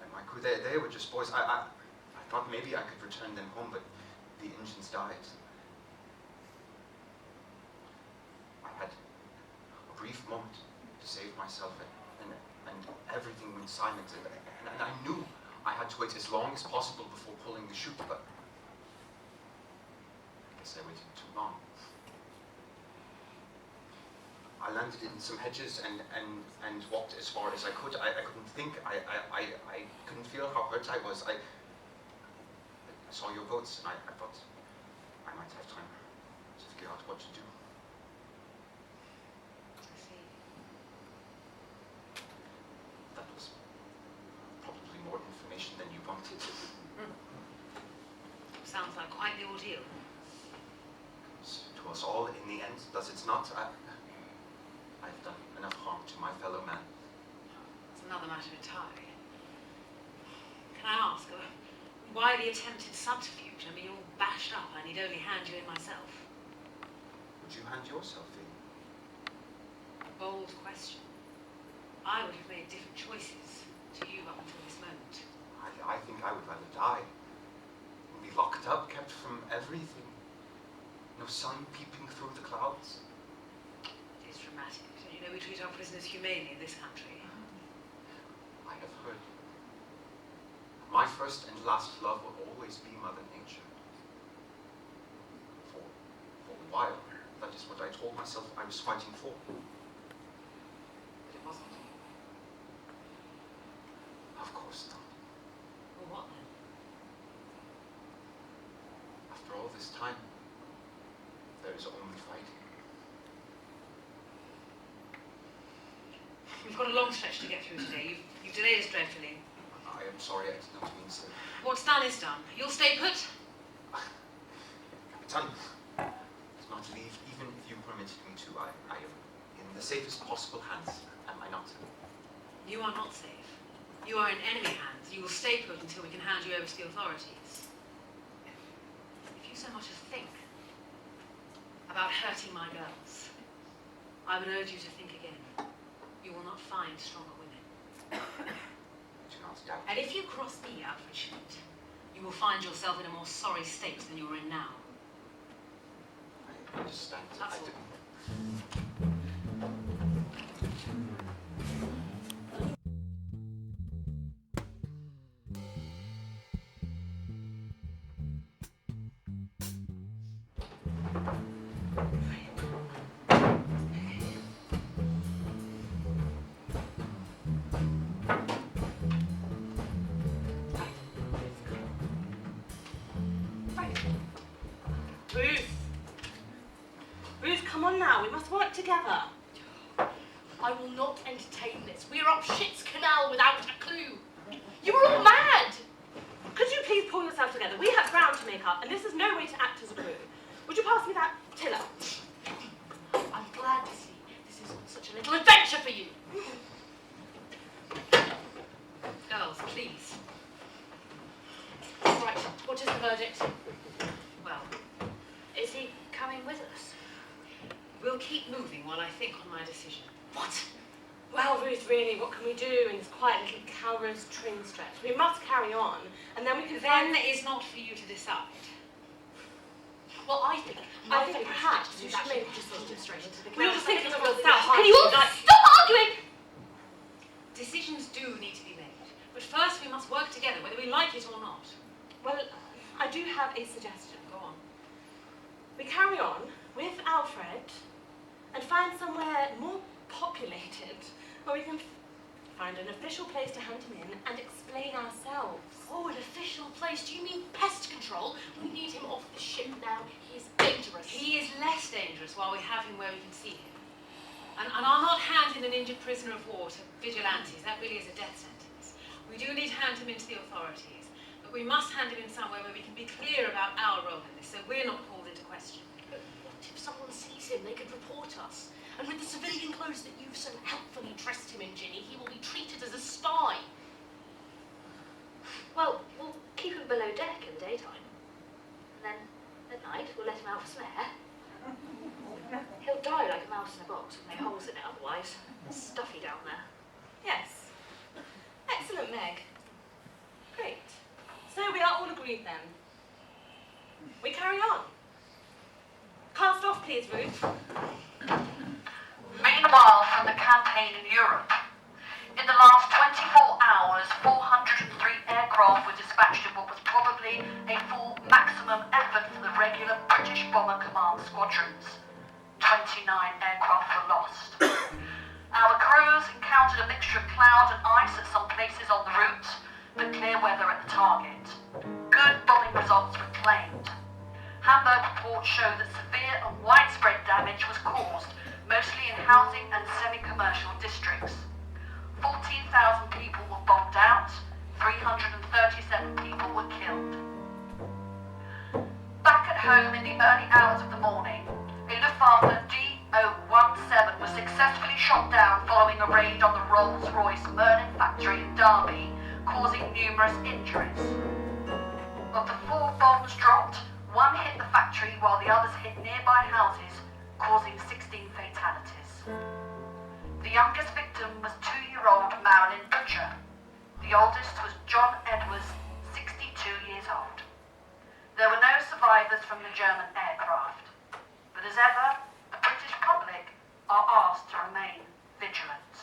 And my crew, they were just boys. I thought maybe I could return them home, but the engines died. I had a brief moment to save myself, and everything went silent, and I knew I had to wait as long as possible before pulling the chute, but I guess I waited too long. I landed in some hedges and walked as far as I could. I couldn't think. I couldn't feel how hurt I was. I saw your boats, and I thought I might have time to figure out what to do. I see. That was probably more information than you wanted. Sounds like quite the ordeal. To us all in the end, does it not? I've done enough harm to my fellow man. It's another matter entirely. Can I ask, why the attempted subterfuge? I mean, you're all bashed up. I need only hand you in myself. Would you hand yourself in? Bold question. I would have made different choices to you up until this moment. I think I would rather die. Be locked up, kept from everything. No sun peeping through the clouds. It is dramatic. You know, we treat our prisoners humanely in this country. I have heard. My first and last love will always be Mother Nature. told myself I was fighting for. But it wasn't. Of course not. Well, what then? After all this time, there is only fighting. We've got a long stretch to get through today. You've delayed us dreadfully. I am sorry, I did not mean so. What's done is done. You'll stay put. Captain, it's not to leave, even if you permitted me to. I am in the safest possible hands, am I not? You are not safe. You are in enemy hands. You will stay put until we can hand you over to the authorities. If you so much as think about hurting my girls, I would urge you to think again. You will not find stronger women. Do not doubt. And if you cross me, Alfred Schmidt, you will find yourself in a more sorry state than you're in now. I understand. That's I all. didn't. Ruth, come on now. We must work together. I will not entertain this. We're up shit's canal without a clue. You were all mad. Could you please pull yourself together? We have ground to make up, and this is no way to act as a crew. Would you pass me that tiller? I'm glad to see this is such a little adventure for you. Girls, please. Right, what is the verdict? Well, Is he coming with us? we'll keep moving while I think on my decision. What? Well, Ruth, really, what can we do in this quiet little Calrose train stretch? We must carry on, and then we can Then find... it is not for you to decide. Well, I think perhaps you you should should maybe maybe just demonstrate to the We were crowd. just thinking of yourself. Can you all stop arguing? Decisions do need to be made. But first we must work together, whether we like it or not. Well, I do have a suggestion. Go on. We carry on with Alfred and find somewhere more populated where we can find an official place to hand him in and explain ourselves. Oh, an official place? Do you mean pest control? We need him off the ship now. He is dangerous. He is less dangerous while we have him where we can see him. And I'll not hand in an injured prisoner of war to vigilantes. That really is a death sentence. We do need to hand him into the authorities, but we must hand him in somewhere where we can be clear about our role in this, so we're not called into question. But what if someone sees him? They could report us. And with the civilian clothes that you've so helpfully dressed him in, Ginny, he will be treated as a spy. Well, we'll keep him below deck in the daytime. And then at night, we'll let him out for some air. He'll die like a mouse in a box with no holes in it otherwise. It's stuffy down there. Yes. Excellent, Meg. Great. So we are all agreed then. We carry on. Cast off, please, Ruth. Meanwhile, from the campaign in Europe, in the last 24 hours, 403 aircraft were dispatched in what was probably a full maximum effort for the regular British Bomber Command squadrons. 29 aircraft were lost. Our crews encountered a mixture of cloud and ice at some places on the route, but clear weather at the target. Good bombing results were claimed. Hamburg reports show that severe and widespread damage was caused, mostly in housing and semi-commercial districts. 14,000 people were bombed out, 337 people were killed. Back at home in the early hours of the morning, a Luftwaffe D-017 was successfully shot down following a raid on the Rolls-Royce Merlin factory in Derby, causing numerous injuries. Of the 4 bombs dropped, 1 hit the factory while the others hit nearby houses, causing 16 fatalities. The youngest victim was 2-year-old Marilyn Butcher. The oldest was John Edwards, 62 years old. There were no survivors from the German aircraft, but as ever, the British public are asked to remain vigilant.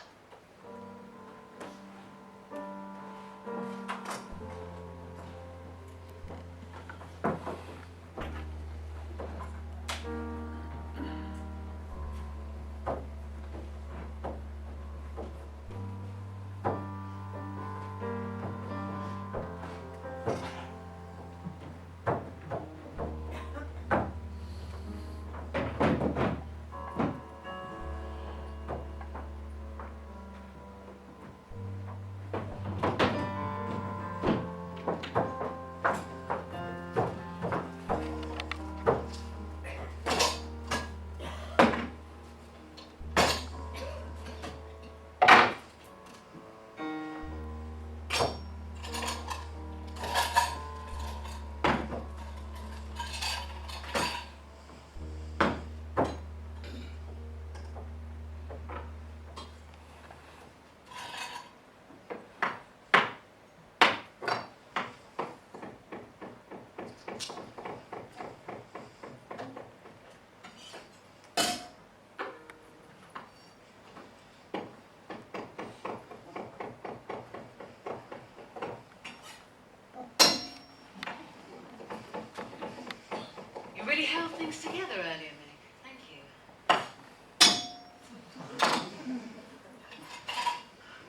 You really held things together earlier, Meg. Thank you.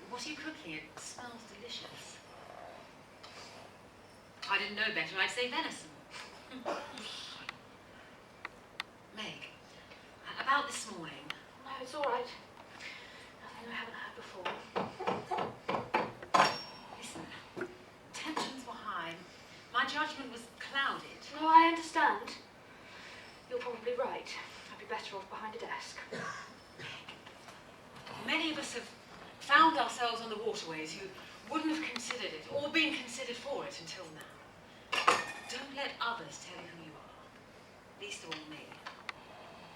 What are you cooking? It smells delicious. I didn't know better. I'd say venison. Meg, about this morning. No, it's all right. Nothing I haven't heard before. Listen, tensions were high. My judgment was clouded. No, I understand. You're probably right. I'd be better off behind a desk. Many of us have found ourselves on the waterways who wouldn't have considered it or been considered for it until now. Don't let others tell you who you are. Least of all me.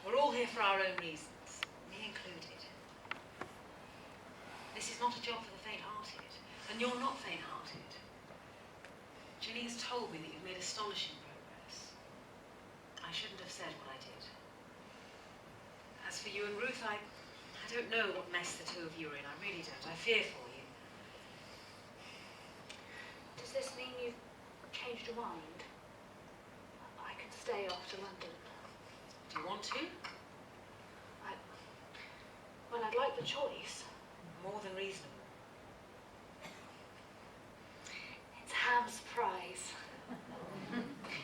We're all here for our own reasons, me included. This is not a job for the faint-hearted, and you're not faint-hearted. Ginny has told me that you've made astonishing progress. I shouldn't have said what I did. As for you and Ruth, I don't know what mess the two of you are in. I really don't. I fear for you. Does this mean you've changed your mind? I can stay off to London. Do you want to? Well, I'd like the choice. More than reasonable. It's Ham's surprise.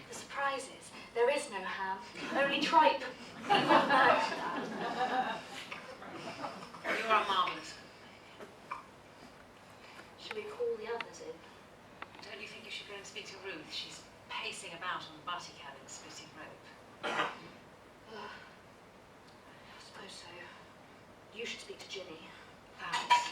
The surprise is there is no ham, only tripe. You wouldn't know. You are marvellous. Should we call the others in? Don't you think you should go and speak to Ruth? She's pacing about on the butty cabin, splitting rope. I suppose so. You should speak to Ginny. Thanks.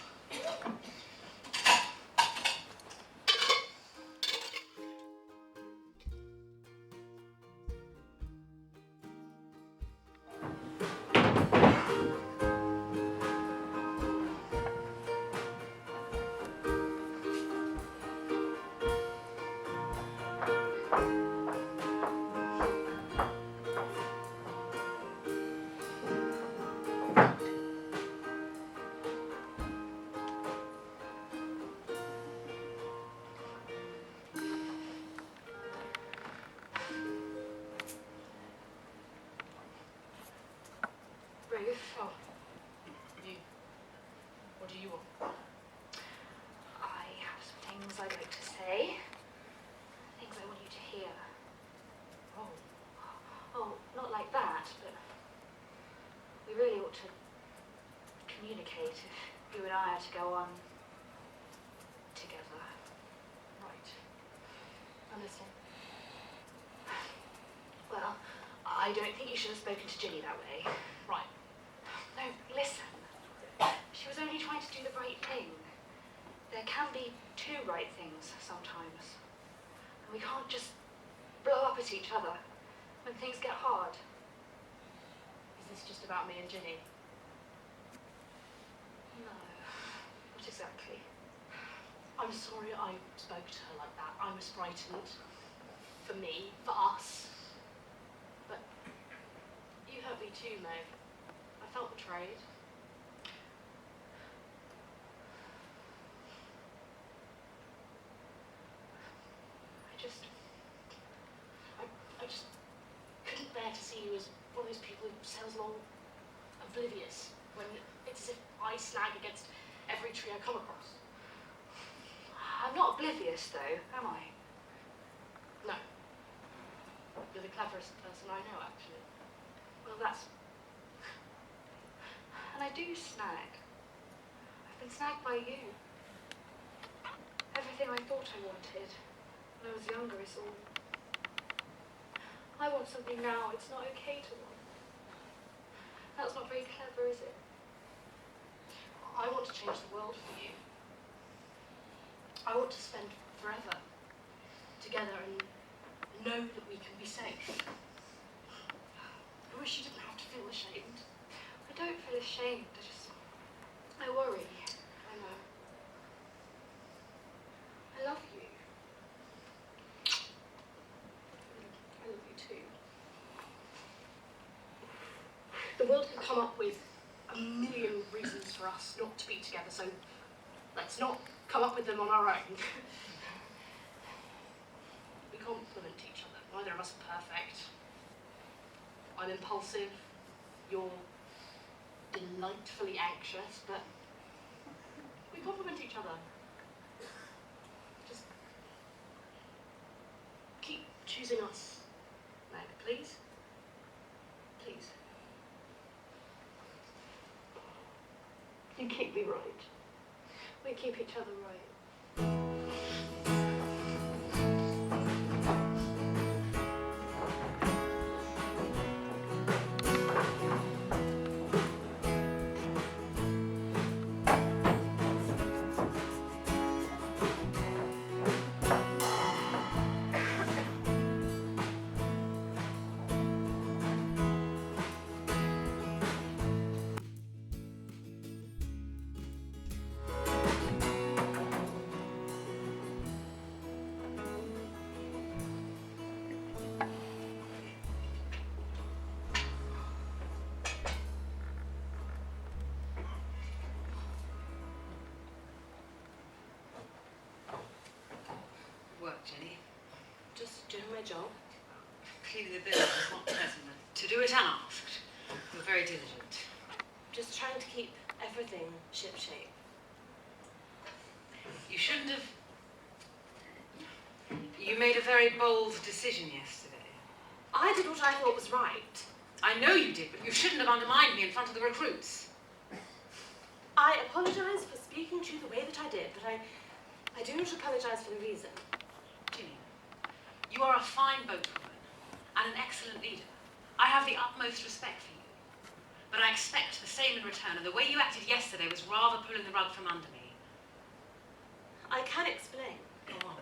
Ruth? Oh, you. What do you want? I have some things I'd like to say. Things I want you to hear. Oh, not like that, but we really ought to communicate if you and I are to go on together. Right. I'm listening. Well, I don't think you should have spoken to Ginny that way. Right. No, listen. She was only trying to do the right thing. There can be two right things sometimes. And we can't just blow up at each other when things get hard. Is this just about me and Ginny? No, not exactly. I'm sorry I spoke to her like that. I was frightened. For me, for us. But you hurt me too, Meg. I felt betrayed. I just couldn't bear to see you as one of those people who sails along oblivious when it's as if I snag against every tree I come across. I'm not oblivious though, am I? No. You're the cleverest person I know, actually. Well, that's... And I do snag. I've been snagged by you. Everything I thought I wanted when I was younger is all... I want something now it's not okay to want. That's not very clever, is it? I want to change the world for you. I want to spend forever together and know that we can be safe. I wish you didn't have to feel ashamed. I don't feel ashamed, I worry. I know. I love you. I love you too. The world can come up with a million reasons for us not to be together, so let's not come up with them on our own. We complement each other. Neither of us are perfect. I'm impulsive, you're delightfully anxious, but we complement each other. Just keep choosing us, Meg, please? Please. You keep me right. We keep each other right. Work, Jenny. Just doing my job. Clearly the bill is not pleasant, but to do it unasked. You're very diligent. Just trying to keep everything shipshape. You shouldn't have... You made a very bold decision yesterday. I did what I thought was right. I know you did, but you shouldn't have undermined me in front of the recruits. I apologise for speaking to you the way that I did, but I do not apologise for the reason. Ginny, you are a fine boatwoman and an excellent leader. I have the utmost respect for you. But I expect the same in return, and the way you acted yesterday was rather pulling the rug from under me. I can explain. Go on.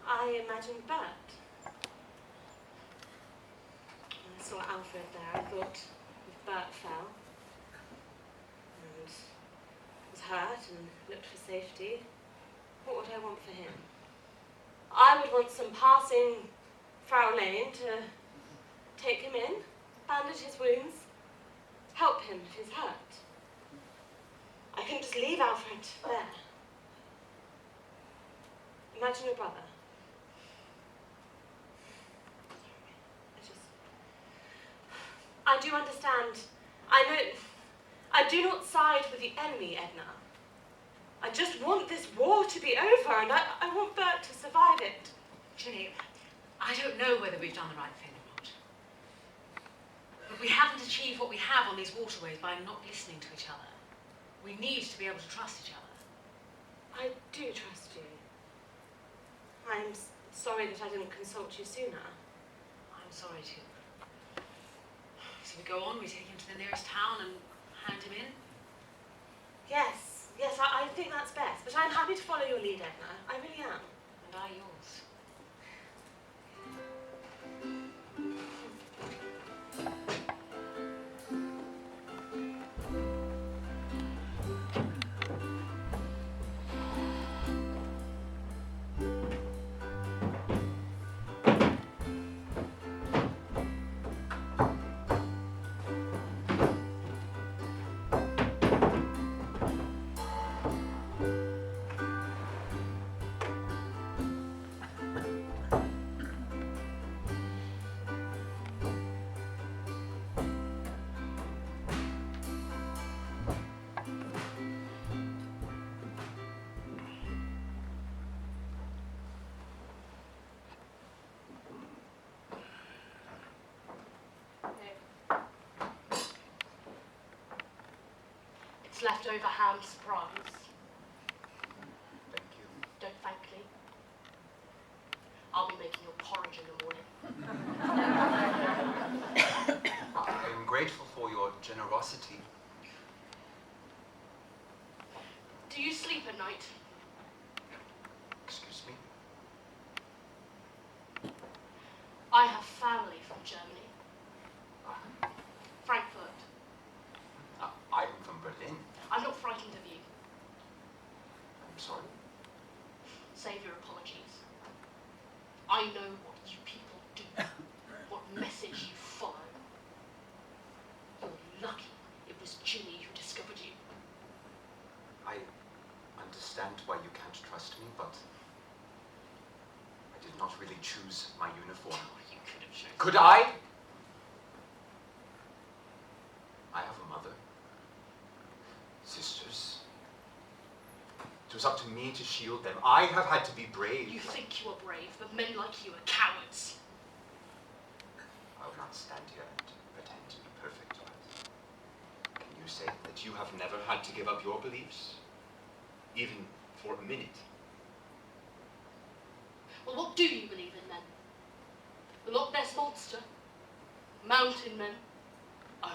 I imagined Bert. When I saw Alfred there, I thought if Bert fell and was hurt and looked for safety, what would I want for him? I would want some passing Frau Lane to take him in, bandage his wounds, help him if he's hurt. I couldn't just leave Alfred there. Imagine your brother. I do understand. I know. I do not side with the enemy, Edna. I just want this war to be over, and I want Bert to survive it. Ginny, I don't know whether we've done the right thing or not. But we haven't achieved what we have on these waterways by not listening to each other. We need to be able to trust each other. I do trust you. I'm sorry that I didn't consult you sooner. I'm sorry too. So we go on, we take him to the nearest town and hand him in? Yes, I think that's best. But I'm happy to follow your lead, Edna. I really am. And I yours. It's leftover ham surprise. Thank you. Don't thank me. I'll be making your porridge in the morning. I am grateful for your generosity. Do you sleep at night? Excuse me? I have family from Germany. Frankfurt. I am from Berlin. I'm not frightened of you. I'm sorry. Save your apologies. I know what you people do, what message you follow. You're lucky it was Ginny who discovered you. I understand why you can't trust me, but I did not really choose my uniform. Oh, you could have chosen. Could I? I have a mother, sisters. It was up to me to shield them. I have had to be brave. You think you are brave, but men like you are cowards. I will not stand here and pretend to be perfect, but can you say that you have never had to give up your beliefs? Even for a minute? Well, what do you believe in, then? The Loch Ness Monster? Mountain men? Oh,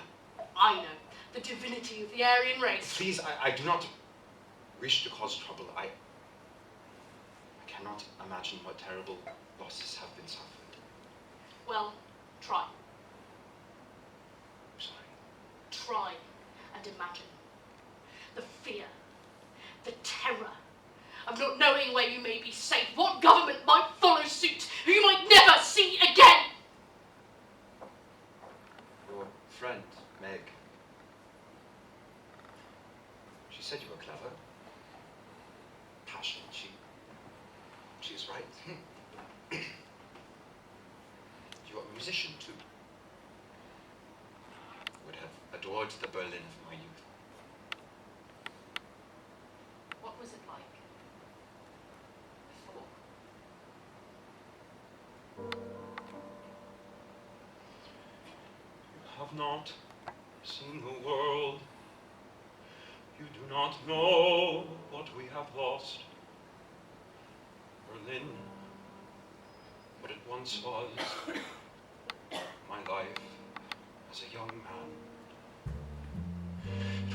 I know. The divinity of the Aryan race. Please, I do not wish to cause trouble. I cannot imagine what terrible losses have been suffered. Well, try. I'm sorry. Try and imagine. The fear, the terror of not knowing where you may be safe, what government might follow suit, who you might never see again. Your friend, Meg. She said you were clever. Passionate. She is right. You are a musician too. Would have adored the Berlin of my youth. What was it like before? You have not seen the world. You do not know what we have lost. Berlin, what it once was, my life as a young man.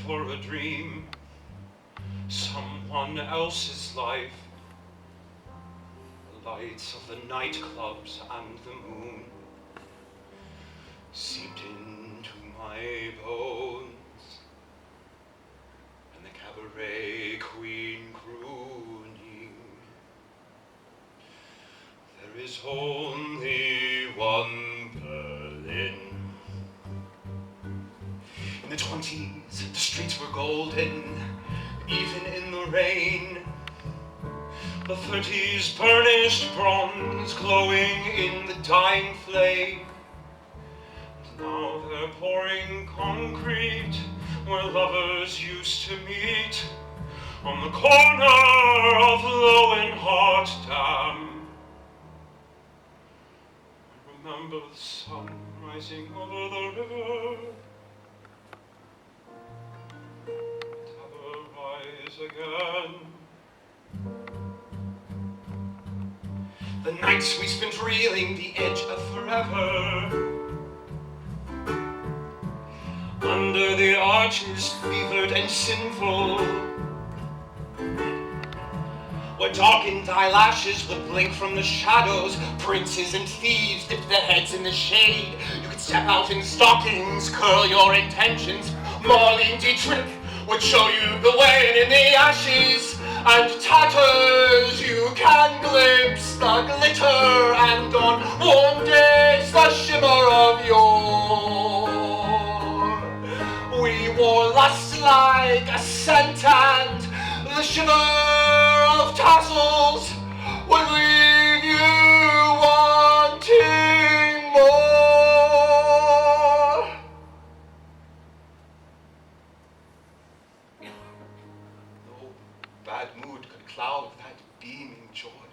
For a dream, someone else's life. The lights of the nightclubs and the moon seeped into my bones. And the cabaret queen crooning. There is only one Berlin. In the 20s, the streets were golden, even in the rain. The 30s, burnished bronze, glowing in the dying flame. And now they're pouring concrete where lovers used to meet, on the corner of Lowenhart-Damm. I remember the sun rising over the river. Never rise again. The nights we spent reeling the edge of forever. Under the arches, fevered and sinful, where darkened eyelashes would blink from the shadows. Princes and thieves dipped their heads in the shade. You could step out in stockings, curl your intentions. Marlene Dietrich would show you the way, and in the ashes and tatters you can glimpse the glitter, and on warm days the shimmer of yore. We wore lust like a scent, and the shiver of tassels would leave you wanting more. No bad mood could cloud that beaming joy.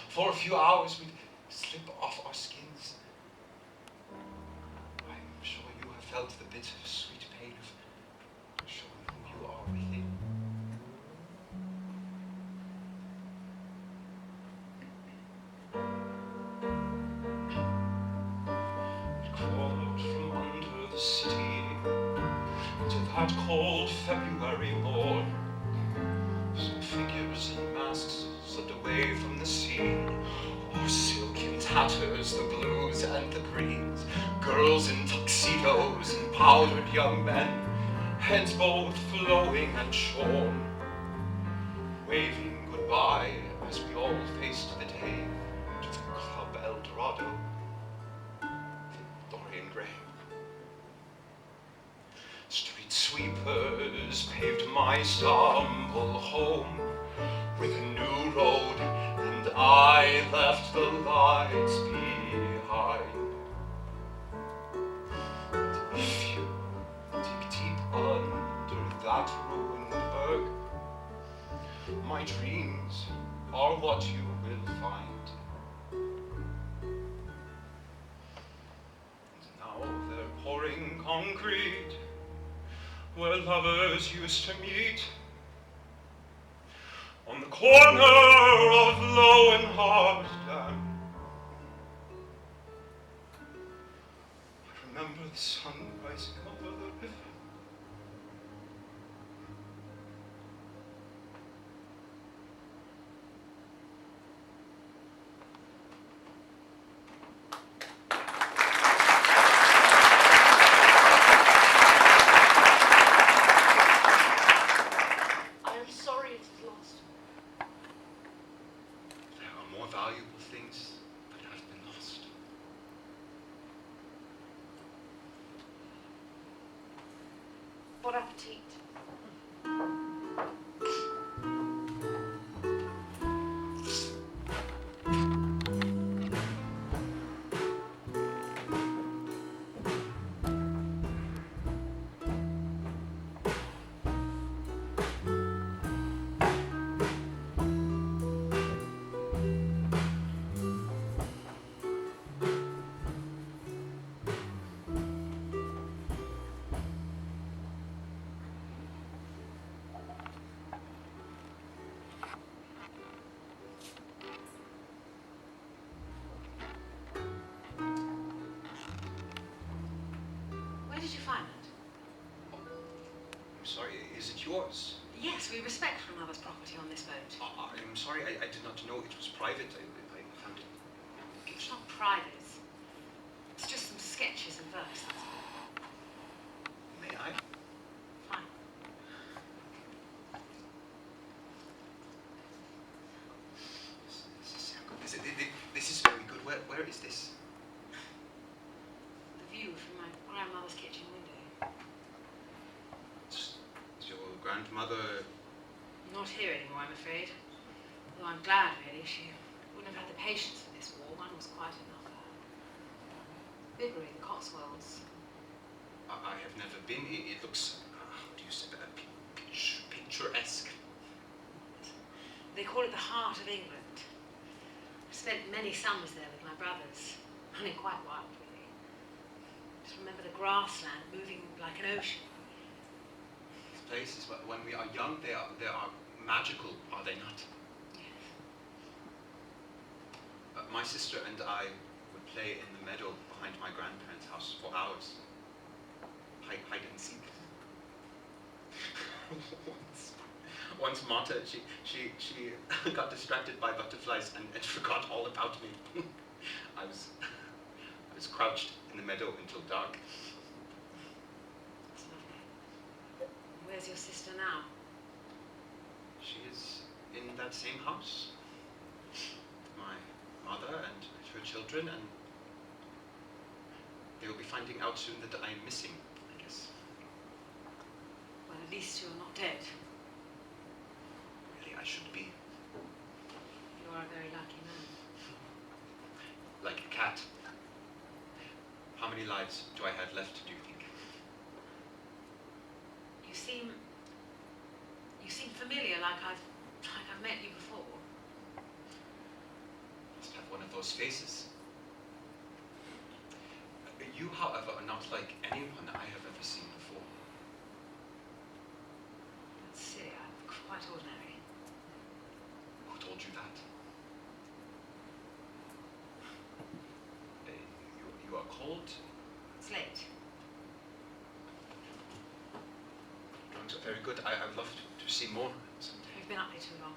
For a few hours we'd slip off our skins. I'm sure you have felt the bitter, sweet pain of showing who you are within. It crawled from under the city into that cold February morn. Some figures in masks slipped away from the scene. Or silk in tatters, the blues and the greens. Girls in tuxedos and powdered young men, heads both flowing and shorn, waving goodbye as we all faced the day to the Club El Dorado, Dorian Gray. Street sweepers paved my stumble home with a new road, and I left the lights behind. my dreams are what you will find. And now they're pouring concrete where lovers used to meet, on the corner of Low and Hard Dam. I remember the sun rising over the river. I am sorry it is lost. There are more valuable things that have been lost. Bon appetit. Where did you find it? I'm sorry, is it yours? Yes, we respect one another's property on this boat. I'm sorry, I did not know it was private. I found it. It's not private. It's just some sketches and verse, that's all. May I? Fine. This is very good. Where is this? The view from my grandmother's kitchen window. Is your grandmother? Not here anymore, I'm afraid. Though I'm glad, really. She wouldn't have had the patience for this war. One was quite enough for her. Bibury, the Cotswolds. I have never been. It looks, how do you say that, picturesque. They call it the heart of England. I spent many summers there with my brothers. Running quite wild, really. Just remember the grassland moving like an ocean. These places, when we are young, they are magical, are they not? Yes. My sister and I would play in the meadow behind my grandparents' house for hours. Hide and seek. Once Marta, she got distracted by butterflies and forgot all about me. I was crouched in the meadow until dark. That's lovely. Where's your sister now? She is in that same house. My mother and her children, and they will be finding out soon that I am missing, I guess. Well, at least you're not dead. Really, I should be. You are a very lucky man. Like a cat. How many lives do I have left, do you think? You seem familiar, like I've met you before. Must have one of those faces. You, however, are not like anyone I have ever seen before. Let's see, I'm quite ordinary. Who told you that? You are cold. It's late. Drawings are very good. I'd love to see more someday. We've been up here too long.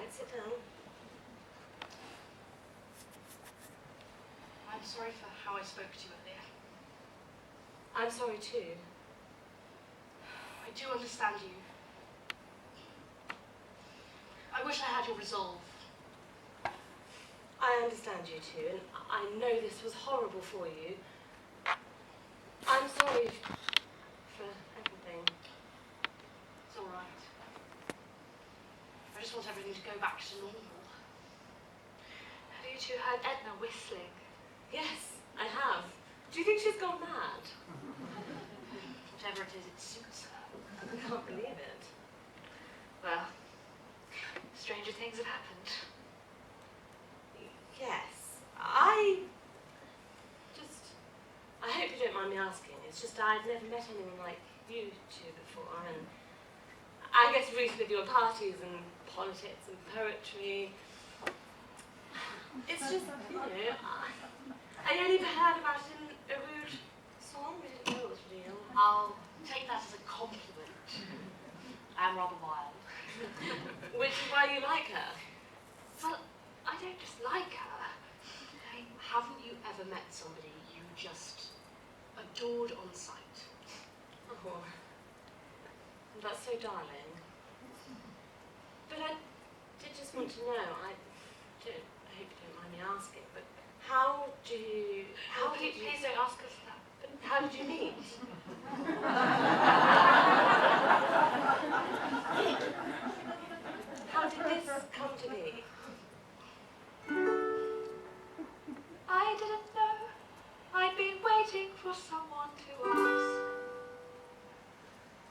right, sit down. I'm sorry for how I spoke to you earlier. I'm sorry too. I do understand you. I wish I had your resolve. I understand you too, and I know this was horrible for you. I'm sorry for everything. It's all right. I just want everything to go back to normal. Have you two heard Edna whistling? Yes, I have. Do you think she's gone mad? Whatever it is, it suits her. I can't believe it. Well, stranger things have happened. Yes, I hope you don't mind me asking. It's just I've never met anyone like you two before, and I get Ruth with your parties and politics and poetry. It's just, you know, I only ever heard about it in a rude song. I didn't know it was real. I'll take that as a compliment. I am rather wild. Which is why you like her. Well, I don't just like her. Haven't you ever met somebody you just adored on sight? Oh, that's so darling. But I did just want to know, I hope you don't mind me asking, but how did you Please don't ask us that. But how did you meet? How did this come to be? I didn't know. I'd been waiting for someone to ask.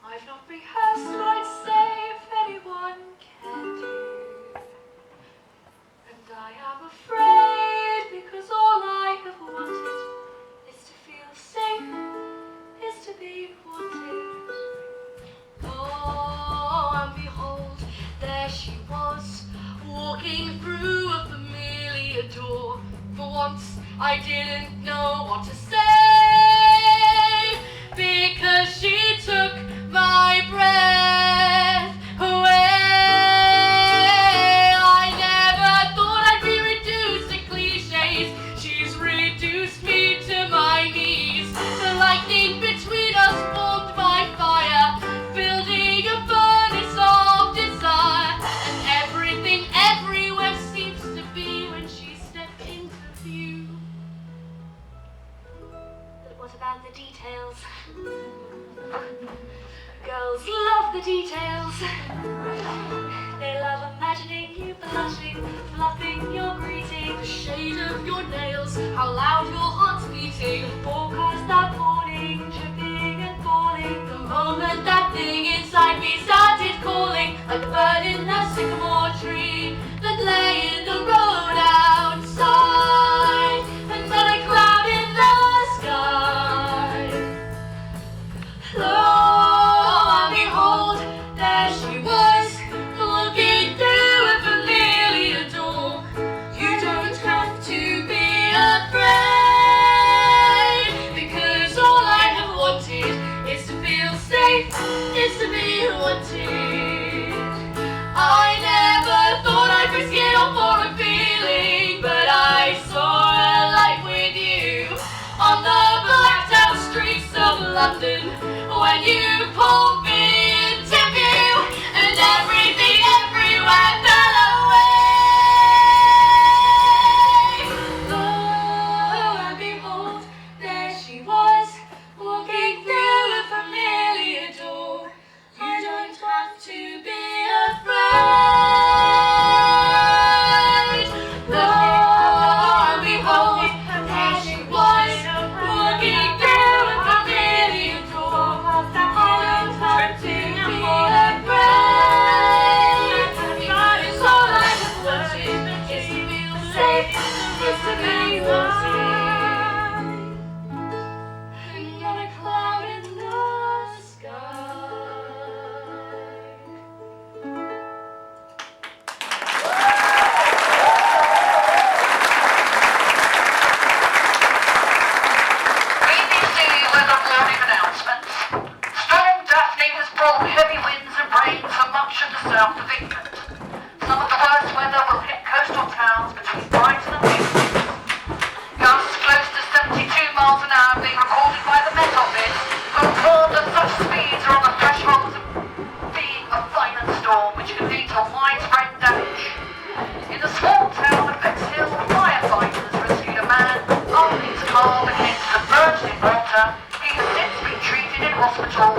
I've not rehearsed what I'd say if anyone can do. And I am afraid because all I have wanted is to feel safe, is to be wanted. Oh, and behold, there she was, walking through a familiar door. For once, I didn't know what to say, because she took my breath away. I never thought I'd be reduced to cliches. She's reduced me to my knees. The lightning between us formed my fire, building a furnace of desire. And everything everywhere seems to be when she stepped into view. But what about the details? Girls love the details. They love imagining you blushing, fluffing your greeting, The shade of your nails, how loud your heart's beating. forecast that morning, tripping and falling. The moment that thing inside me started calling, like a bird in a sycamore tree that lay in the road outside, and not a cloud in the sky. Lo and behold, there she was, looking through a familiar door. You don't have to be afraid, because all I have wanted is to feel safe, is to be wanted. I never thought I'd risk it all for a feeling, but I saw a light with you on the blacked out streets of London when you pulled me into view, and everything everywhere fell away. Lo and behold, there she was, walking through a familiar door. You don't have to be afraid. Lo and behold, there she was, walking through a familiar door. You don't have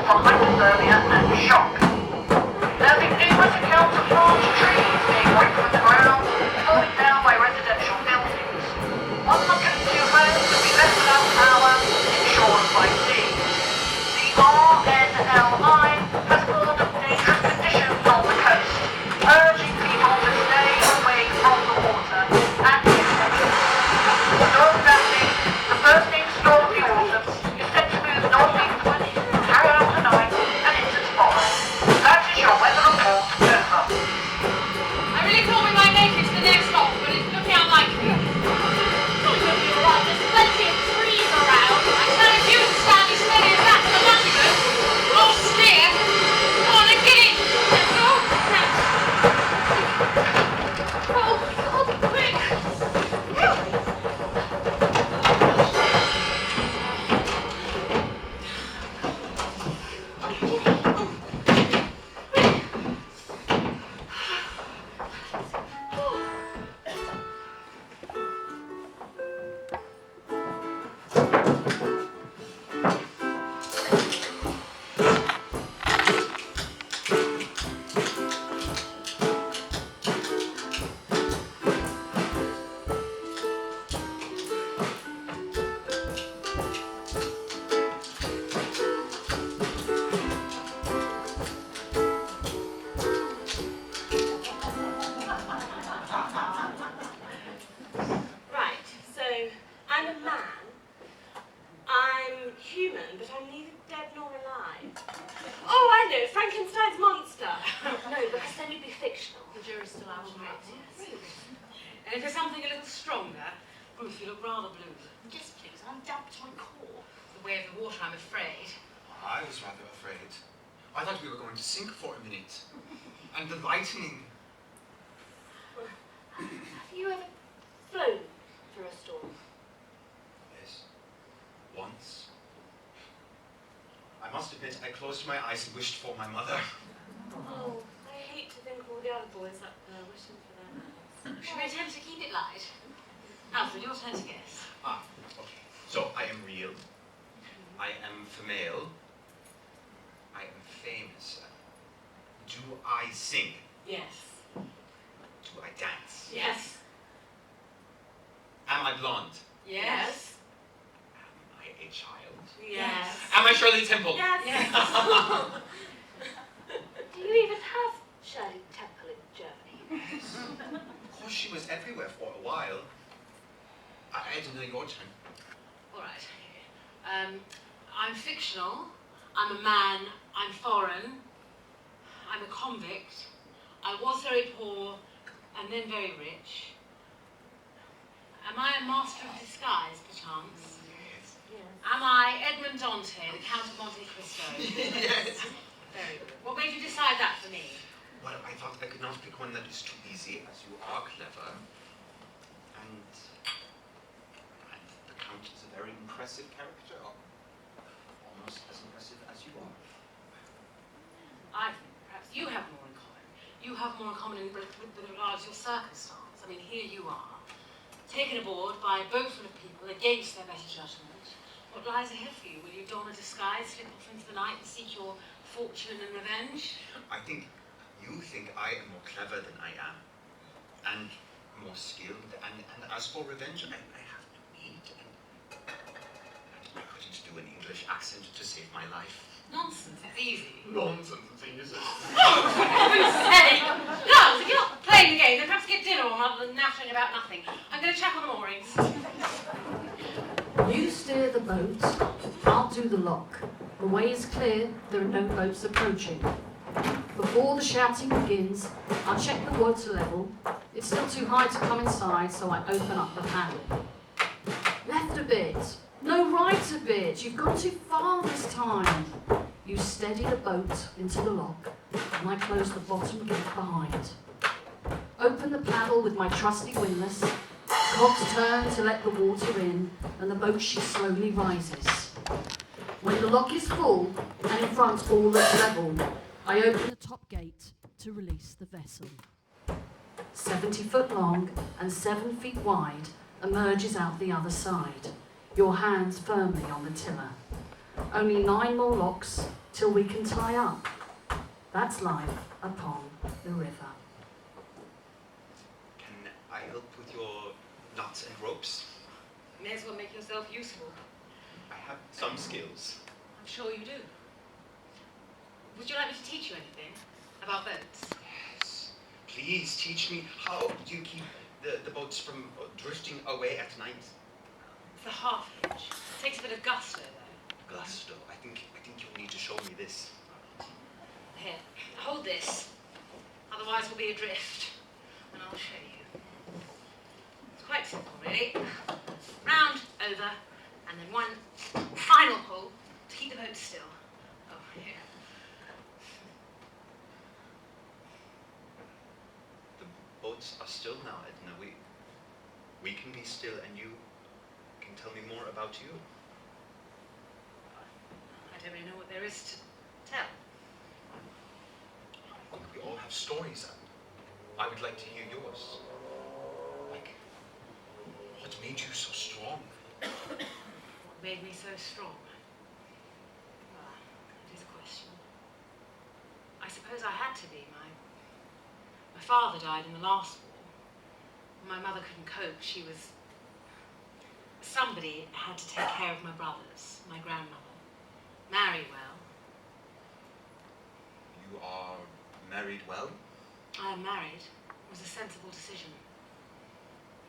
from hypothermia and shock. There have been numerous accounts of large trees being ripped from the ground, falling down by residential buildings. 102 homes have been left without power, insured by sea. The RNL line has warned of dangerous conditions on the coast, urging people to stay away from the water and Storm Daphne, the first named storm of the autumn, is set to move northeastward, carry out tonight, and into tomorrow. That is your weather report, over. I really thought we might make it to the next stop, but it's looking unlikely. You'll be alright, there's plenty of trees around. I tell you, you stand as steady as that for the Nottingham. Oh, steer. Come on, let's get in. Let's go. Oh, God, quick! Right, so I'm a man. I'm human, but I'm neither dead nor alive. Oh, I know, Frankenstein's monster. No, because then you'd be fictional. The jury's still out on that. And if there's something a little stronger, Ruth, you look rather blue. Yes, please, I'm damp to my core. The way of the water, I'm afraid. I was rather afraid. I thought we were going to sink for a minute. And the lightning. Have you ever flown through a storm? Yes. Once. I must admit, I closed my eyes and wished for my mother. Oh, I hate to think all the other boys up there wishing for their mothers. Should we attempt to keep it light? Alfred, your turn to guess. Ah, okay. So I am real. I am female. I am famous. Do I sing? Yes. Do I dance? Yes. Am I blonde? Yes. Am I a child? Yes. Am I Shirley Temple? Yes. Do you even have Shirley Temple in Germany? Of course, she was everywhere for a while. I don't know, your turn. All right. I'm fictional. I'm a man. I'm foreign. I'm a convict. I was very poor and then very rich. Am I a master of disguise, perchance? Yes. Am I Edmond Dante, the Count of Monte Cristo? Yes. Very good. What made you decide that for me? Well, I thought I could not pick one that is too easy, as you are clever. And the Count is a very impressive character. Almost as impressive as you are. I think perhaps you have more in common. You have more in common with regards to your circumstance. I mean, here you are, taken aboard by a boat full of people against their better judgment. What lies ahead for you? Will you don a disguise, slip off into the night and seek your fortune and revenge? I think you think I am more clever than I am, and more skilled, and as for revenge, I have to eat, and I couldn't do an English accent to save my life. Nonsense, it's easy. Nonsense, it's easy. Oh, for heaven's sake! Girls, if you're not playing the game, then perhaps get dinner on rather than nattering about nothing. I'm going to check on the moorings. You steer the boat, I'll do the lock. The way is clear, there are no boats approaching. Before the shouting begins, I'll check the water level. It's still too high to come inside, so I open up the paddle. Left a bit. No, right a bit. You've gone too far this time. You steady the boat into the lock, and I close the bottom gate behind. Open the paddle with my trusty windlass. Cogs turn to let the water in, and the boat she slowly rises. When the lock is full, and in front all looks level, I open the top gate to release the vessel. 70 foot long and 7 feet wide, emerges out the other side, your hands firmly on the tiller. Only 9 more locks, till we can tie up. That's life upon the river. Can I help with your knots and ropes? May as well make yourself useful. I have some skills. I'm sure you do. Would you like me to teach you anything about boats? Yes. Please teach me how do you keep the boats from drifting away at night? It's the half hitch. It takes a bit of gusto, though. Gusto. I think you'll need to show me this. Here, hold this. Otherwise we'll be adrift. And I'll show you. It's quite simple, really. Round, over, and then one final pull to keep the boat still. Oh, here. The boats are still now, Edna. We can be still, and you can tell me more about you. I don't really know what there is to tell. We all have stories. I would like to hear yours. Like, what made you so strong? What made me so strong? Well, that is a question. I suppose I had to be. My father died in the last war. My mother couldn't cope. She was... Somebody had to take care of my brothers, my grandmother. Marry well. You are married well? I am married. It was a sensible decision.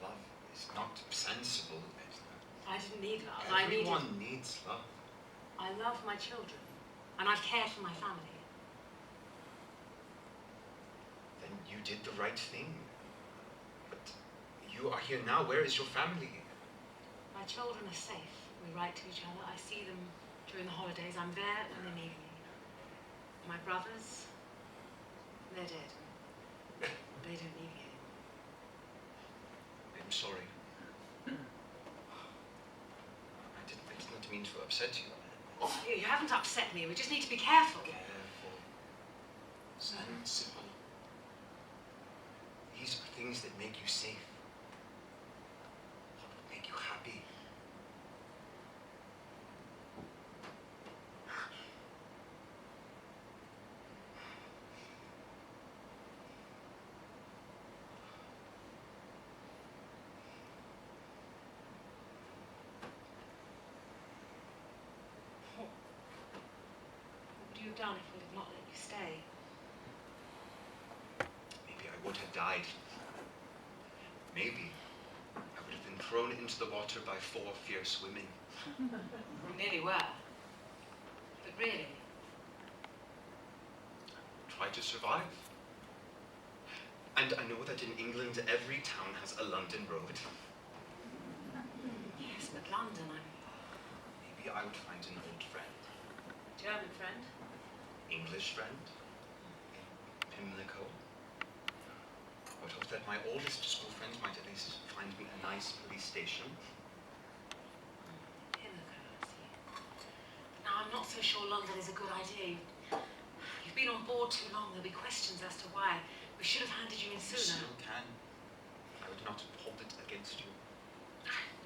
Love is not sensible, Edna. I didn't need love. Everyone needs love. I love my children, and I've cared for my family. Then you did the right thing. But you are here now. Where is your family? My children are safe. We write to each other. I see them during the holidays. I'm there when they need me. My brothers, they're dead. They don't need me anymore. I'm sorry. I didn't mean to upset you. You haven't upset me. We just need to be careful. Careful. Sensible. These are things that make you safe. What would make you happy? What would you have done if we'd have not let you stay? Maybe I would have died. Maybe I would have been thrown into the water by 4 fierce women. We nearly were. But really, Try to survive. And I know that in England, every town has a London road. yes, but London, Maybe I would find an old friend. German friend. English friend. Pimlico. I would hope that my oldest school friend might at least find me a nice police station. Pimlico, I see. Now, I'm not so sure London is a good idea. You've been on board too long. There'll be questions as to why. We should have handed you in You sooner. still can. I would not hold it against you.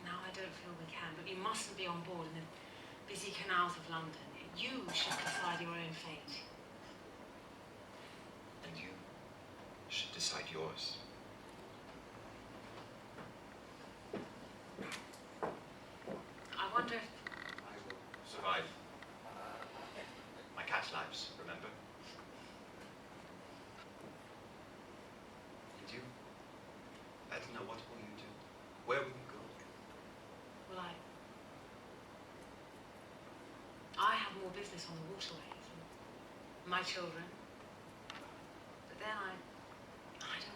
Now I don't feel we can, but you mustn't be on board in the busy canals of London. You should decide your own fate. And you should decide yours. I wonder if... I will survive. My cat's lives, remember? And you? Edna, what will you do? Where will you go? Well, I have more business on the waterways. And my children. But then I don't know.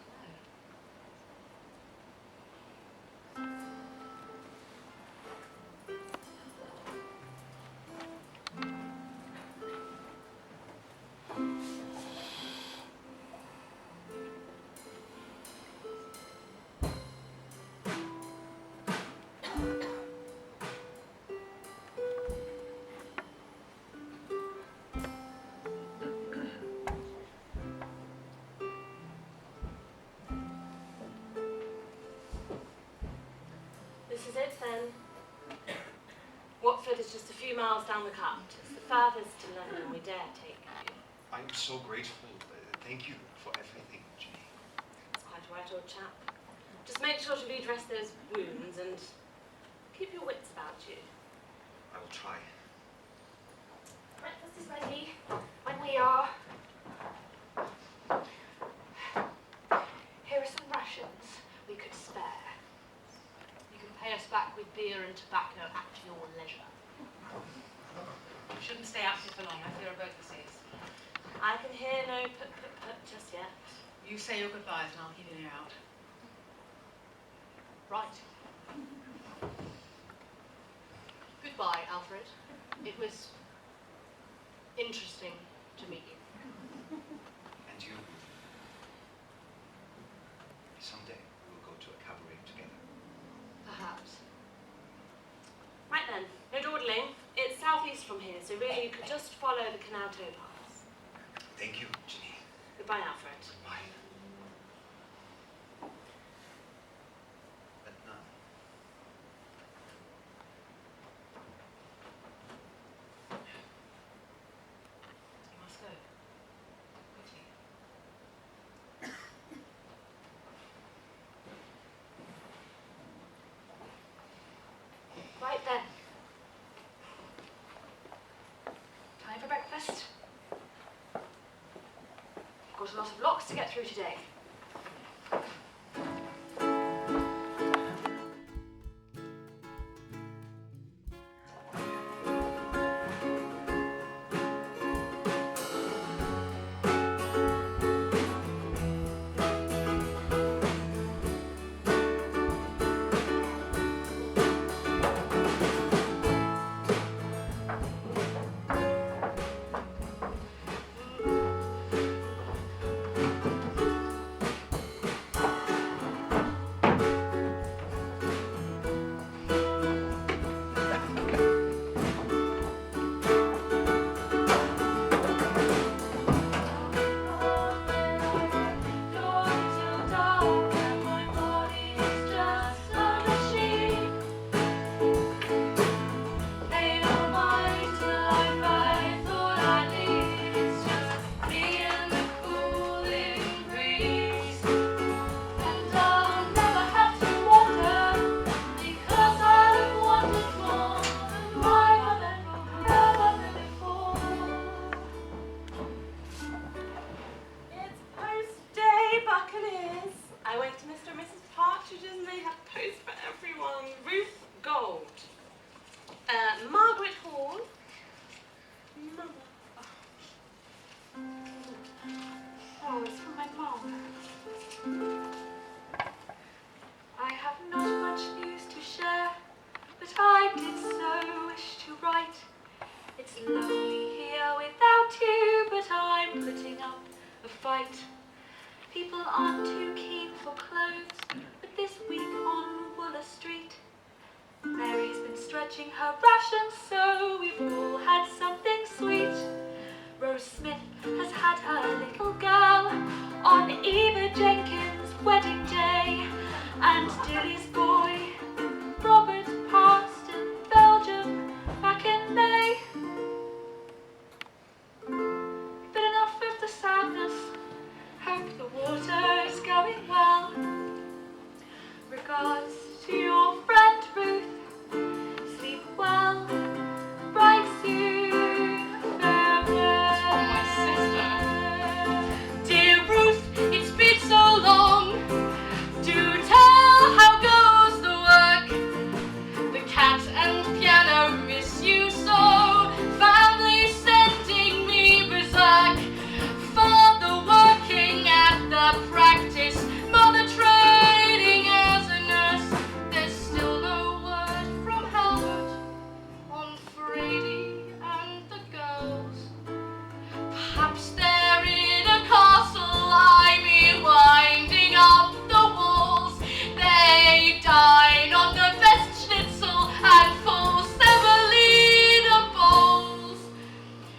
This is it then. Watford is just a few miles down the cut. It's the farthest to London we dare take you. I'm so grateful. Thank you for everything, Ginny. It's quite all right, old chap. Just make sure to redress those wounds and keep your wits about you. I will try. Breakfast is ready when we are. Here are some rations we could spare. You can pay us back with beer and tobacco at your leisure. You shouldn't stay out here for long. I fear a boat says. I can hear no put just yet. You say your goodbyes and I'll keep an ear out. Right. Goodbye, Alfred. It was interesting to meet you. And you. Someday we will go to a cabaret together. Perhaps. Right then, no dawdling. It's southeast from here, so really you could just follow the canal towpaths. Thank you, Ginny. Goodbye, Alfred. Bye. Edna. You must go. Quickly. Right then. Time for breakfast. Got a lot of locks to get through today. Margaret Hall. Oh, it's from my mom. I have not much news to share, but I did so wish to write. It's lonely here without you, but I'm putting up a fight. People aren't too keen for clothes, but this week on Wooler Street, Mary's been stretching her rations, so we've all had something sweet. Rose Smith has had her little girl on Eva Jenkins' wedding day, and Dilly's boy, Robert, passed in Belgium back in May. But enough of the sadness, hope the water's going well. Regards to your friend Ruth, sleep well, bright soon, farewell. My sister. Dear Ruth, it's been so long. Do tell how goes the work. The cat and piano miss you so. Family sending me berserk. Father working at the practice. Mother training as a nurse. There's still no word from Halbert on Frady and the girls. Perhaps they're in a castle, I mean winding up the walls. They dine on the best schnitzel and full semolina bowls.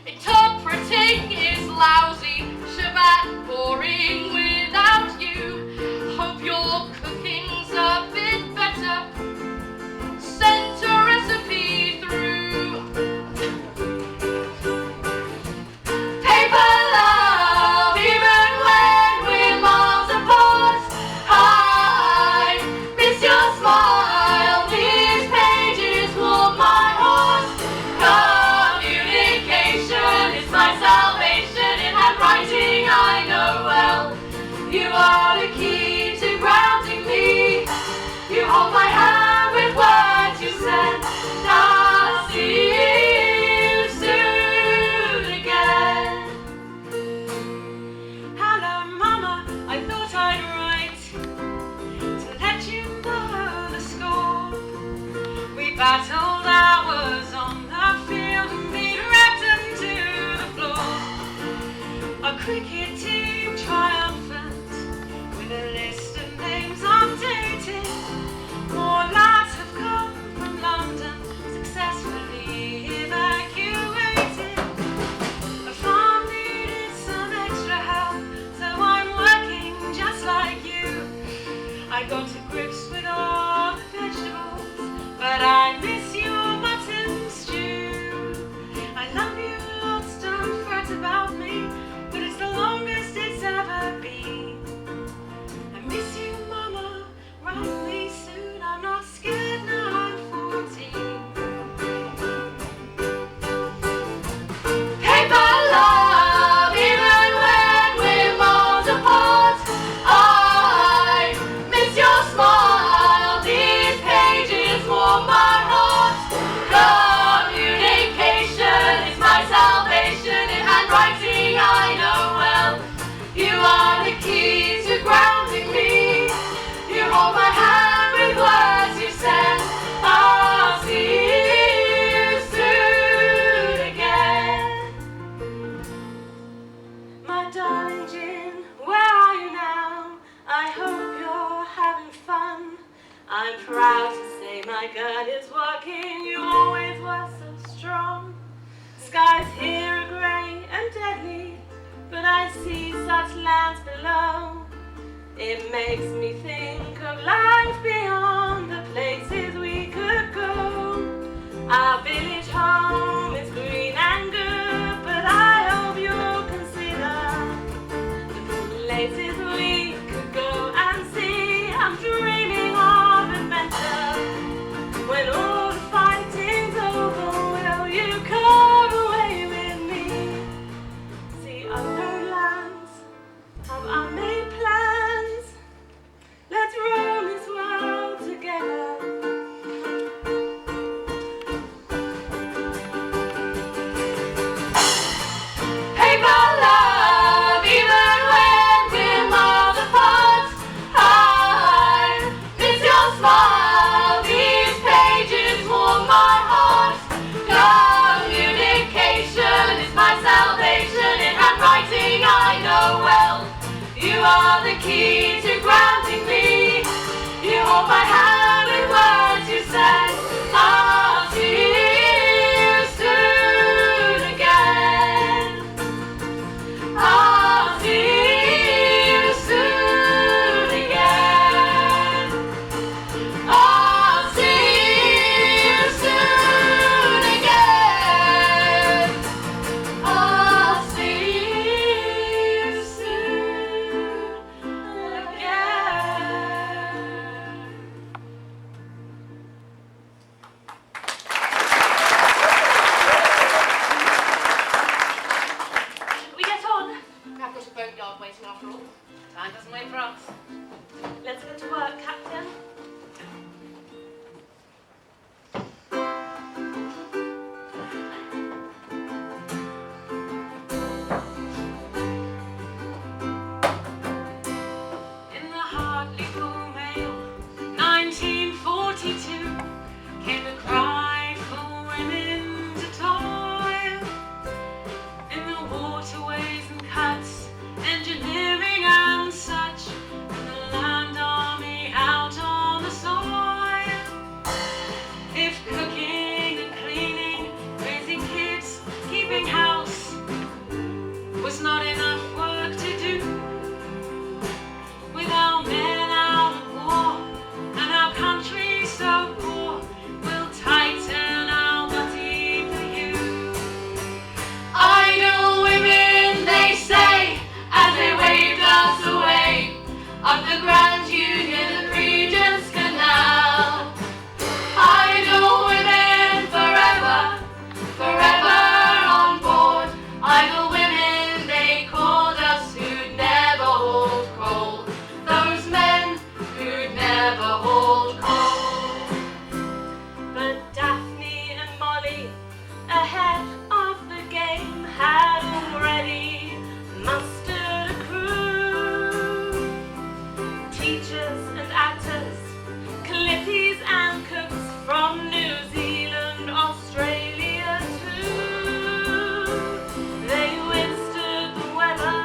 Interpreting is lousy, Shabbat boring without you. Hope your cooking's a bit better. Send a recipe through. cricket team triumphant, with a list of names updated. More lads have come from London, successfully evacuated. The farm needed some extra help, so I'm working just like you. I got to grips with all the vegetables, but I miss your mutton stew. I love you lots, don't fret about me, but it's the longest it's ever been. I miss you, Mama, write me soon, I'm not scared now I'm 14. Paper love, even when we're miles apart. I miss your smile, these pages warm my heart. Communication is my salvation, in handwriting I know well. You are the key to grounding me, you hold my hand with words you said. I'll see you soon again. My darling Jin, where are you now? I hope you're having fun. I'm proud to say my gun is working, you always were so strong. Skies here are grey and deadly, but I see such lands below. It makes me think of life beyond the places we could go. Our village home is green and good, but I hope you'll consider the places we could go and see. I'm dreaming of adventure. When all the fighting's over, will you come away with me? See unknown lands, have unmade plans. Let's roam this world together. Paper love, even when we're miles apart. I miss your smile, these pages warm my heart. Communication is my salvation, in handwriting I know well. You are the key to grounding me, you hold my hand with words you said. I'll see you soon again. I'll see you soon again. I'll see you soon again. I'll see you soon again. We get on. I've got a boatyard waiting after all. Time doesn't wait for us. Let's get to work, Captain. In the Hartlepool Mail, 1942, came the cry for women to toil in the waterways and cuts, engineering and such, and the land army out on the soil. If cooking and cleaning, raising kids, keeping house was not enough work to do, with our men out at war and our country so poor, we'll tighten our body for you. Idle women, they say, as they waved us away up the Grand Union and Regent's Canal. Idle women forever, forever on board. Idle women, they called us, who'd never hold cold. Those men who'd never hold cold. But Daphne and Molly, ahead of the game, had already mustered a crew. Teachers and actors, Clippies and cooks from New Zealand, Australia too. They withstood the weather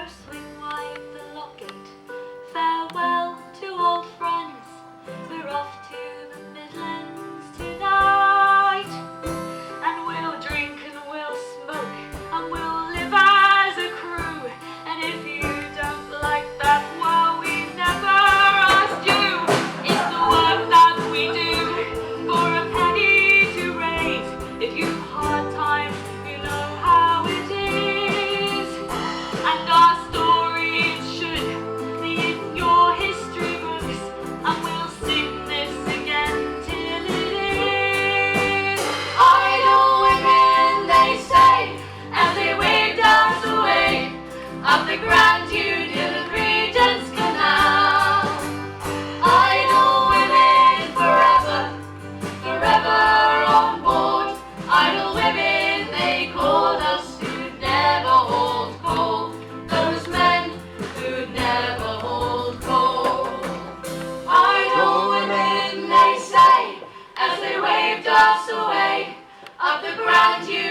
swing wide the lock gate. Farewell to old friends, we're off to the Midlands tonight. And we'll drink and we'll smoke and we'll live as a crew. And if you don't like that, well, we never asked you. It's the work that we do for a penny to raise. If you've hard times, you know how it is. And our stories should be in your history books. And we'll sing this again till it is. Idle women, they say, as they waved us away up the Grand Union and Regent's Canal. Idle women forever, forever on board. Idle women, they called us, who'd never hold coal. Those men who'd never hold coal. Idle women, they say, as they waved us away up the Grand Union.